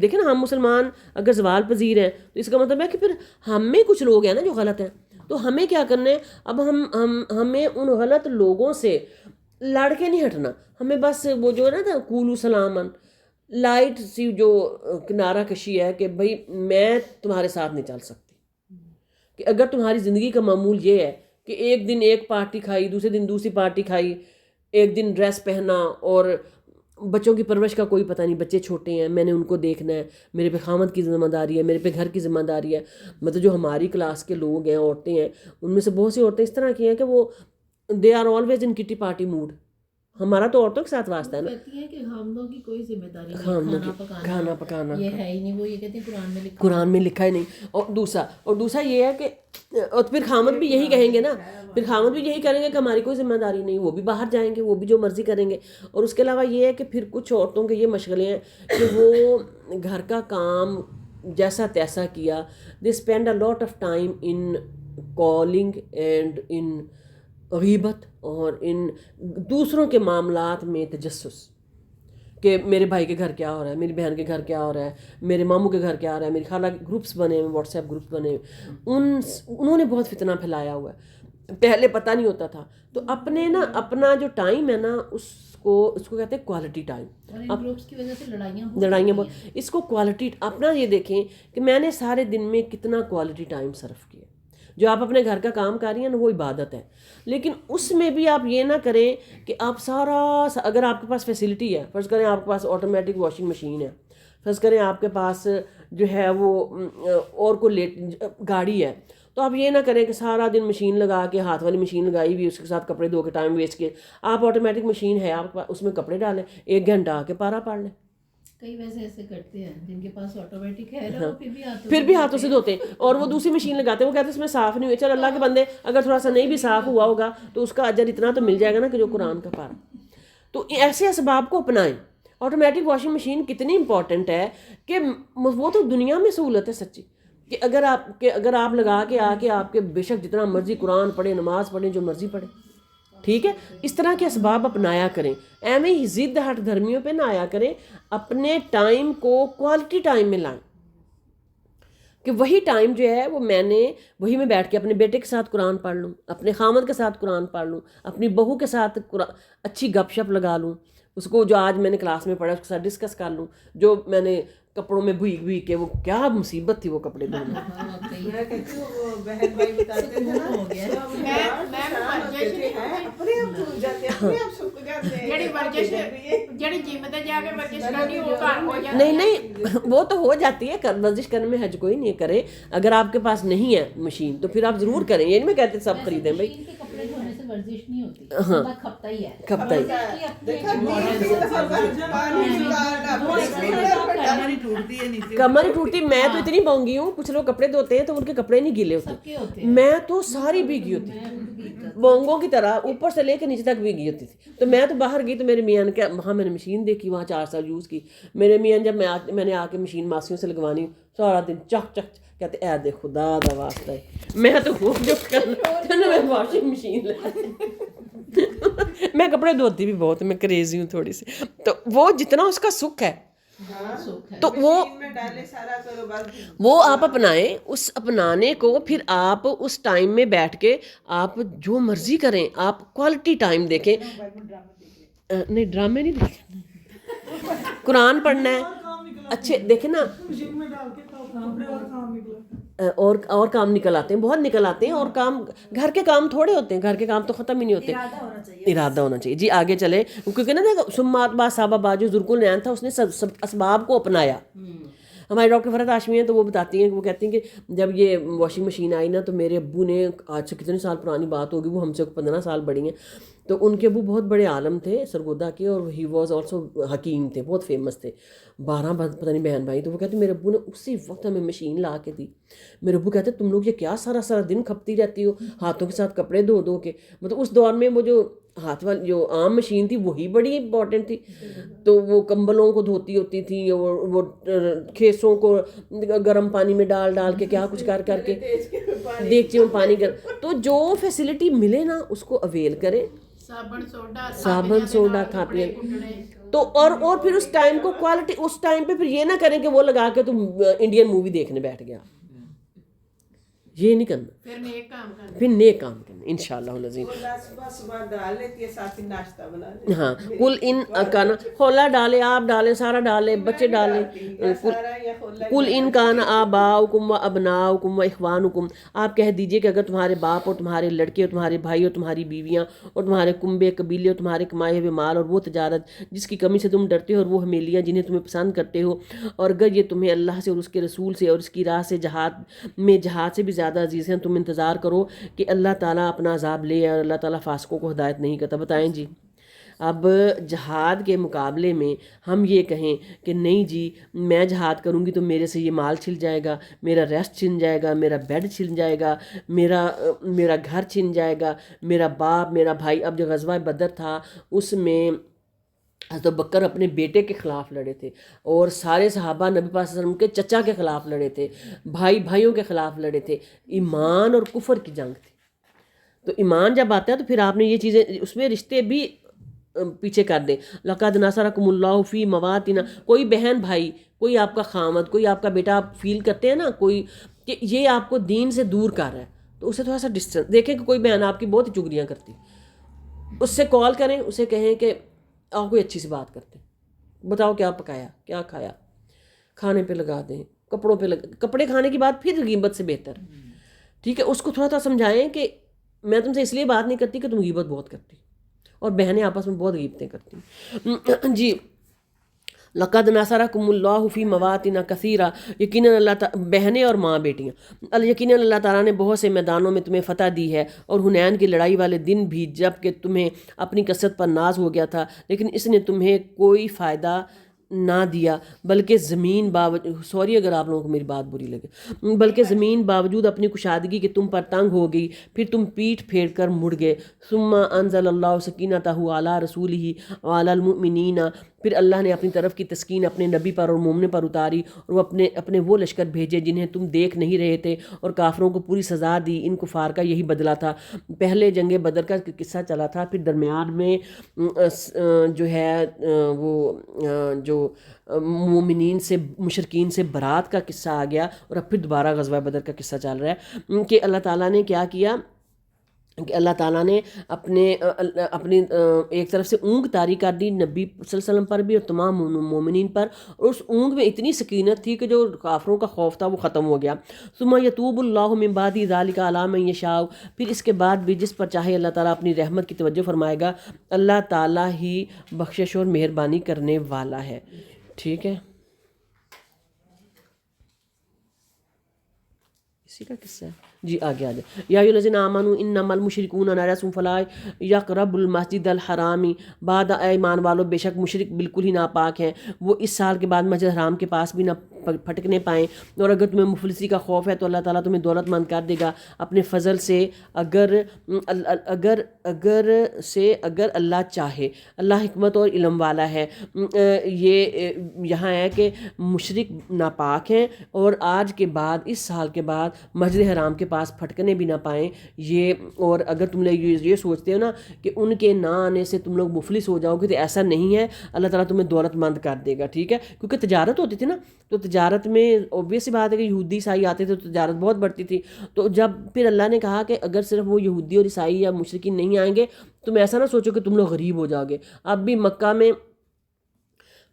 دیکھیں نا، ہم مسلمان اگر زوال پذیر ہیں تو اس کا مطلب ہے کہ پھر ہم میں کچھ لوگ ہیں نا جو غلط ہیں، تو ہمیں کیا کرنا ہے؟ اب ہمیں ان غلط لوگوں سے لڑ کے نہیں ہٹنا، ہمیں بس وہ جو ہے نا قولوا سلامن، لائٹ سی جو کنارہ کشی ہے کہ بھئی میں تمہارے ساتھ نہیں چل سکتی، کہ اگر تمہاری زندگی کا معمول یہ ہے کہ ایک دن ایک پارٹی کھائی، دوسرے دن دوسری پارٹی کھائی، ایک دن ڈریس پہنا، اور بچوں کی پرورش کا کوئی پتہ نہیں، بچے چھوٹے ہیں، میں نے ان کو دیکھنا ہے، میرے پہ خامد کی ذمہ داری ہے، میرے پہ گھر کی ذمہ داری ہے۔ مطلب جو ہماری کلاس کے لوگ ہیں، عورتیں ہیں، ان میں سے بہت سی عورتیں اس طرح کی ہیں کہ وہ دے آر آلویز ان کٹی پارٹی موڈ۔ ہمارا تو عورتوں کے ساتھ واسطہ ہے نا، کہتی ہیں کہ خامدوں کی کوئی ذمہ داری نہیں، کھانا پکانا یہ ہے ہی نہیں، وہ یہ کہتے ہیں قرآن میں لکھا ہی نہیں۔ اور دوسرا یہ ہے کہ اور پھر خامد بھی یہی کہیں گے نا، پھر خامد بھی یہی کریں گے کہ ہماری کوئی ذمہ داری نہیں، وہ بھی باہر جائیں گے، وہ بھی جو مرضی کریں گے۔ اور اس کے علاوہ یہ ہے کہ پھر کچھ عورتوں کے یہ مشغلے ہیں کہ وہ گھر کا کام جیسا تیسا کیا، they spend a lot of time in calling and in غیبت اور ان دوسروں کے معاملات میں تجسس، کہ میرے بھائی کے گھر کیا ہو رہا ہے، میری بہن کے گھر کیا ہو رہا ہے، میرے ماموں کے گھر کیا ہو رہا ہے، میری خالہ کے گروپس بنے ہوئے، واٹس ایپ گروپس بنے ہوئے، انہوں نے بہت فتنہ پھیلایا ہوا ہے، پہلے پتہ نہیں ہوتا تھا۔ تو اپنا جو ٹائم ہے نا اس کو کہتے ہیں کوالٹی ٹائم۔ گروپس کی وجہ سے لڑائیاں بہت، اس کو کوالٹی اپنا یہ دیکھیں کہ میں نے سارے دن میں کتنا کوالٹی ٹائم صرف کیا۔ جو آپ اپنے گھر کا کام کر رہی ہیں نا وہ عبادت ہے، لیکن اس میں بھی آپ یہ نہ کریں کہ آپ اگر آپ کے پاس فیسلٹی ہے، فرض کریں آپ کے پاس آٹومیٹک واشنگ مشین ہے، فرض کریں آپ کے پاس جو ہے وہ اور کوئی گاڑی ہے، تو آپ یہ نہ کریں کہ سارا دن مشین لگا کے، ہاتھ والی مشین لگائی ہوئی اس کے ساتھ کپڑے دھو کے ٹائم ویسٹ کیے۔ آپ آٹومیٹک مشین ہے آپ کے پاس، اس میں کپڑے ڈالیں، 1 گھنٹہ آ کے پارا پاڑ لیں۔ کئی ویسے ایسے کرتے ہیں جن کے پاس آٹومیٹک ہے نا، پھر بھی ہاتھوں سے دھوتے ہیں، اور وہ دوسری مشین لگاتے ہیں، وہ کہتے ہیں اس میں صاف نہیں ہوئے۔ چل اللہ کے بندے اگر تھوڑا سا نہیں بھی صاف ہوا ہوگا تو اس کا اجر اتنا تو مل جائے گا نا کہ جو قرآن کا پارا۔ تو ایسے اسباب کو اپنائیں۔ آٹومیٹک واشنگ مشین کتنی امپورٹنٹ ہے کہ وہ تو دنیا میں سہولت ہے سچی، کہ اگر آپ لگا کے آ کے آپ کے بے شک جتنا مرضی قرآن پڑھیں، نماز پڑھیں، جو مرضی پڑھیں، ٹھیک ہے؟ اس طرح کے اسباب اپنایا کریں، ایویں ہی ضد ہٹ دھرمیوں پہ نہ آیا کریں، اپنے ٹائم کو کوالٹی ٹائم میں لائیں، کہ وہی ٹائم جو ہے وہ وہی میں بیٹھ کے اپنے بیٹے کے ساتھ قرآن پڑھ لوں، اپنے خامد کے ساتھ قرآن پڑھ لوں، اپنی بہو کے ساتھ اچھی گپ شپ لگا لوں، اس کو جو آج میں نے کلاس میں پڑھا اس کے ساتھ ڈسکس کر لوں، جو میں نے کپڑوں میں بھیگ بھیگ کے، وہ کیا مصیبت تھی وہ کپڑے دھونا. میں کہتی ہوں وہ بہن بھائی بتاتے تھے نا اپنے آپ دھل جاتے ہیں، اپنے آپ سوکھ جاتے ہیں. ਜਿਹੜੀ ਵਰਜਿਸ਼ ਜਿਹੜੀ ਜਿਮ ਤੇ ਜਾ ਕੇ ਵਰਜਿਸ਼ ਕਰਨੀ ਉਹ ਘਰ ਹੋ ਜਾਂਦੀ نہیں نہیں وہ تو ہو جاتی ہے، ورزش کرنے میں حج کوئی نہیں کرے. اگر آپ کے پاس نہیں ہے مشین تو پھر آپ ضرور کریں. یہ نہیں میں کہتے سب خریدیں بھائی، مشین کے کپڑے دھونے سے ورزش نہیں ہوتی، بندہ کھپتا ہی ہے. کھپتا ہی. کمر ہی ٹوٹتی. میں تو اتنی بونگی ہوں، کچھ لوگ کپڑے دھوتے ہیں تو ان کے کپڑے نہیں گیلے ہوتے، میں تو ساری بھیگی ہوتی بونگوں کی طرح، اوپر سے لے کے نیچے تک بھیگی ہوتی تھی. تو میں تو باہر گئی تو میرے میاں نے کیا، وہاں میں نے مشین دیکھی، وہاں 4 سال یوز کی. میرے میاں جب میں نے آ کے مشین ماسیوں سے لگوانی، سارا دن چک چک کہتے اے دے خدا دا واسطہ ہے. میں تو ہوں جو کرنا میں واشنگ مشین لے. میں کپڑے دھوتی بھی بہت، میں کریزی ہوں تھوڑی سی. تو وہ جتنا اس کا سکھ ہے تو وہ آپ اپنائیں. اس اپنانے کو پھر آپ اس ٹائم میں بیٹھ کے آپ جو مرضی کریں. آپ کوالٹی ٹائم دیکھیں. نہیں ڈرامے نہیں دیکھیں، قرآن پڑھنا ہے. اچھے دیکھیں نا، اور کام نکل آتے ہیں، بہت نکل آتے ہیں. اور کام، گھر کے کام تھوڑے ہوتے ہیں، گھر کے کام تو ختم ہی نہیں ہوتے. ارادہ ہونا چاہیے. جی آگے چلے، کیونکہ نا دیکھو سمات با صحابہ باجو ذوالقرنین العین تھا، اس نے سب اسباب کو اپنایا. ہمارے ڈاکٹر فرحت ہاشمی ہیں تو وہ بتاتی ہیں کہ وہ کہتی ہیں کہ جب یہ واشنگ مشین آئی نا تو میرے ابو نے، آج سے کتنے سال پرانی بات ہوگی، وہ ہم سے 15 سال بڑی ہیں، تو ان کے ابو بہت بڑے عالم تھے سرگودا کے، اور ہی واز آلسو حکیم تھے، بہت فیمس تھے. 12 پتہ نہیں بہن بھائی. تو وہ کہتے میرے ابو نے اسی وقت ہمیں مشین لا کے دی. میرے ابو کہتے تم لوگ یہ کیا سارا دن کھپتی رہتی ہو ہاتھوں کے ساتھ کپڑے دھو کے. مطلب اس دور میں وہ جو ہاتھ والی جو عام مشین تھی وہی بڑی امپورٹنٹ تھی. تو وہ کمبلوں کو دھوتی ہوتی تھی، وہ کھیسوں کو گرم پانی میں ڈال کے کیا کچھ کر کے دیگچے میں پانی تو جو فیسلٹی ملے نا اس کو اویل کریں. صابن سوڈا کھاپیاں تو اور پھر اس ٹائم کو کوالٹی، اس ٹائم پہ پھر یہ نہ کریں کہ وہ لگا کے تم انڈین مووی دیکھنے بیٹھ گیا. یہ نہیں کرنا. پھر نیک کام کرنا، پھر نیک کام کرنا انشاءاللہ العظیم. ہاں کل ان کانا کھولا ڈالے، آپ ڈالیں، سارا ڈالیں، بچے ڈالیں. کل ان کانا آباؤکم و ابناؤکم و اخوانکم. آپ کہہ دیجئے کہ اگر تمہارے باپ اور تمہارے لڑکے اور تمہارے بھائی اور تمہاری بیویاں اور تمہارے کنبے قبیلے اور تمہارے کمائے ہوئے مال اور وہ تجارت جس کی کمی سے تم ڈرتے ہو، اور وہ حمیلیاں جنہیں تمہیں پسند کرتے ہو، اور اگر یہ تمہیں اللہ سے اور اس کے رسول سے اور اس کی راہ سے جہاد سے بھی زیادہ عزیز ہیں، تم انتظار کرو کہ اللہ تعالیٰ اپنا عذاب لے، اور اللہ تعالیٰ فاسقوں کو ہدایت نہیں کرتا. بتائیں جی، اب جہاد کے مقابلے میں ہم یہ کہیں کہ نہیں جی میں جہاد کروں گی تو میرے سے یہ مال چھن جائے گا، میرا ریسٹ چھن جائے گا، میرا بیڈ چھن جائے گا، میرا گھر چھن جائے گا، میرا باپ، میرا بھائی. اب جو غزوہ بدر تھا اس میں حضرت بکر اپنے بیٹے کے خلاف لڑے تھے، اور سارے صحابہ نبی پاک صلی اللہ علیہ وسلم کے چچا کے خلاف لڑے تھے، بھائیوں کے خلاف لڑے تھے. ایمان اور کفر کی جنگ تھی. تو ایمان جب آتا ہے تو پھر آپ نے یہ چیزیں، اس میں رشتے بھی پیچھے کر دیں. لقد نصرکم اللہ فی مواطن. کوئی بہن بھائی، کوئی آپ کا خامد، کوئی آپ کا بیٹا، آپ فیل کرتے ہیں نا کوئی کہ یہ آپ کو دین سے دور کر رہا ہے تو اسے تھوڑا سا ڈسٹینس دیکھیں. کہ کوئی بہن آپ کی بہت ہی چگلیاں کرتی، اس سے کال کریں، اسے کہیں کہ آپ کوئی اچھی سی بات کرتے، بتاؤ کیا پکایا، کیا کھایا، کھانے پہ لگا دیں، کپڑوں پہ کپڑے کھانے کی بات پھر غیبت سے بہتر. ٹھیک ہے، اس کو تھوڑا سمجھائیں کہ میں تم سے اس لیے بات نہیں کرتی کہ تم غیبت بہت کرتی، اور بہنیں آپس میں بہت غیبتیں کرتی. جی لقد نصرکم اللہ فی مواطن کثیرہ. یقیناً بہنیں اور ماں بیٹیاں، یقیناً اللہ تعالیٰ نے بہت سے میدانوں میں تمہیں فتح دی ہے، اور حنین کی لڑائی والے دن بھی جب کہ تمہیں اپنی کثرت پر ناز ہو گیا تھا، لیکن اس نے تمہیں کوئی فائدہ نہ دیا، بلکہ زمین سوری اگر آپ لوگوں کو میری بات بری لگے، بلکہ زمین باوجود اپنی کشادگی کے تم پر تنگ ہو گئی، پھر تم پیٹھ پھیر کر مڑ گئے. ثم انزل اللہ سکینتہ علی رسولہ وعلی المؤمنین. پھر اللہ نے اپنی طرف کی تسکین اپنے نبی پر اور مومن پر اتاری، اور وہ اپنے وہ لشکر بھیجے جنہیں تم دیکھ نہیں رہے تھے، اور کافروں کو پوری سزا دی. ان کفار کا یہی بدلہ تھا. پہلے جنگ بدر کا قصہ چلا تھا، پھر درمیان میں جو ہے وہ جو مومنین سے مشرکین سے برات کا قصہ آ گیا، اور اب پھر دوبارہ غزوہ بدر کا قصہ چل رہا ہے کہ اللہ تعالیٰ نے کیا کیا کہ اللہ تعالیٰ نے اپنی ایک طرف سے اونگ طاری کر دی نبی صلی اللہ علیہ وسلم پر بھی اور تمام مومنین پر، اور اس اونگ میں اتنی سکینت تھی کہ جو کافروں کا خوف تھا وہ ختم ہو گیا۔ ثم یتوب اللہ من بعد ذلک علی من یشاء، پھر اس کے بعد بھی جس پر چاہے اللہ تعالیٰ اپنی رحمت کی توجہ فرمائے گا۔ اللہ تعالیٰ ہی بخشش اور مہربانی کرنے والا ہے۔ ٹھیک ہے، اسی کا قصہ ہے جی، آگے آ جائے۔ یا ایھا الذین آمنوا انما المشرکون نجس فلا یقربوا المسجد الحرام، بعد اے ایمان والو بے شک مشرک بالکل ہی ناپاک ہیں، وہ اس سال کے بعد مسجد حرام کے پاس بھی نہ پھٹکنے پائیں، اور اگر تمہیں مفلسی کا خوف ہے تو اللہ تعالیٰ تمہیں دولت مند کر دے گا اپنے فضل سے، اگر اللہ چاہے۔ اللہ حکمت اور علم والا ہے۔ یہ یہاں ہے کہ مشرک ناپاک ہیں اور آج کے بعد اس سال کے بعد مسجد حرام کے پاس پھٹکنے بھی نہ پائیں یہ، اور اگر تم لوگ یہ سوچتے ہو نا کہ ان کے نہ آنے سے تم لوگ مفلس ہو جاؤ گے، تو ایسا نہیں ہے، اللہ تعالیٰ تمہیں دولت مند کر دے گا۔ ٹھیک ہے، کیونکہ تجارت ہوتی تھی نا، تو تجارت میں اوبویس سی بات ہے کہ یہودی عیسائی آتے تھے تو تجارت بہت بڑھتی تھی۔ تو جب پھر اللہ نے کہا کہ اگر صرف وہ یہودی اور عیسائی یا مشرکین نہیں آئیں گے، تم ایسا نہ سوچو کہ تم لوگ غریب ہو جاؤ گے۔ اب بھی مکہ میں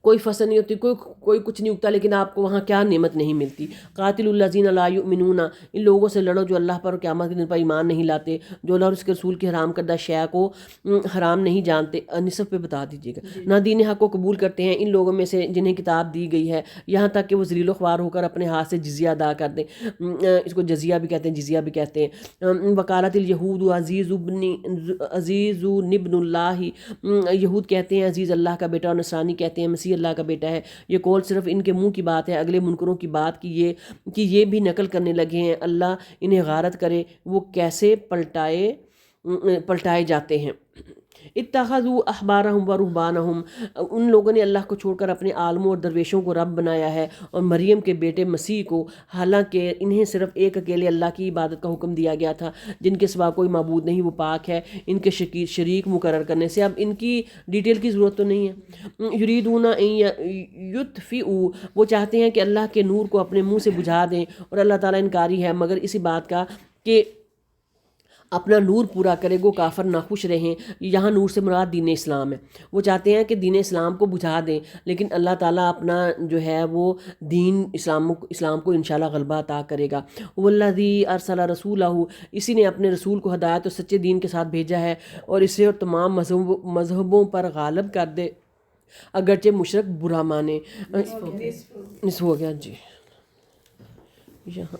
کوئی فصل نہیں ہوتی، کوئی کچھ نہیں اگتا، لیکن آپ کو وہاں کیا نعمت نہیں ملتی۔ قاتل الذین لا یؤمنون، ان لوگوں سے لڑو جو اللہ پر اور قیامت کے دن پر ایمان نہیں لاتے، جو اللہ اور اس کے رسول کی حرام کردہ شے کو حرام نہیں جانتے۔ نصف پہ بتا دیجیے گا۔ نہ دین حق کو قبول کرتے ہیں ان لوگوں میں سے جنہیں کتاب دی گئی ہے، یہاں تک کہ وہ ذلیل و خوار ہو کر اپنے ہاتھ سے جزیہ ادا کر دیں۔ اس کو جزیہ بھی کہتے ہیں، جزیہ بھی کہتے ہیں۔ وکالت الیہود عزیز ابن اللہ، یہود کہتے ہیں عزیز اللہ کا بیٹا، اور نصرانی کہتے ہیں مسیح اللہ کا بیٹا ہے۔ یہ قول صرف ان کے منہ کی بات ہے، اگلے منکروں کی بات کہ یہ بھی نقل کرنے لگے ہیں۔ اللہ انہیں غارت کرے، وہ کیسے پلٹائے جاتے ہیں۔ اتخذوا احبارهم و رہبانہم، ان لوگوں نے اللہ کو چھوڑ کر اپنے عالموں اور درویشوں کو رب بنایا ہے، اور مریم کے بیٹے مسیح کو، حالانکہ انہیں صرف ایک اکیلے اللہ کی عبادت کا حکم دیا گیا تھا، جن کے سوا کوئی معبود نہیں، وہ پاک ہے ان کے شریک مقرر کرنے سے۔ اب ان کی ڈیٹیل کی ضرورت تو نہیں ہے۔ یریدون ان یطفئوا، وہ چاہتے ہیں کہ اللہ کے نور کو اپنے منہ سے بجھا دیں، اور اللہ تعالیٰ انکاری ہے مگر اسی بات کا کہ اپنا نور پورا کرے گو کافر ناخوش رہیں۔ یہاں نور سے مراد دین اسلام ہے۔ وہ چاہتے ہیں کہ دین اسلام کو بجھا دیں، لیکن اللہ تعالیٰ اپنا جو ہے وہ دین اسلام کو انشاءاللہ غلبہ عطا کرے گا۔ والذی ارسل رسولہ، اسی نے اپنے رسول کو ہدایت اور سچے دین کے ساتھ بھیجا ہے، اور اسے اور تمام مذہبوں پر غالب کر دے، اگرچہ مشرک برا مانے۔ نصف ہو گیا جی، یہاں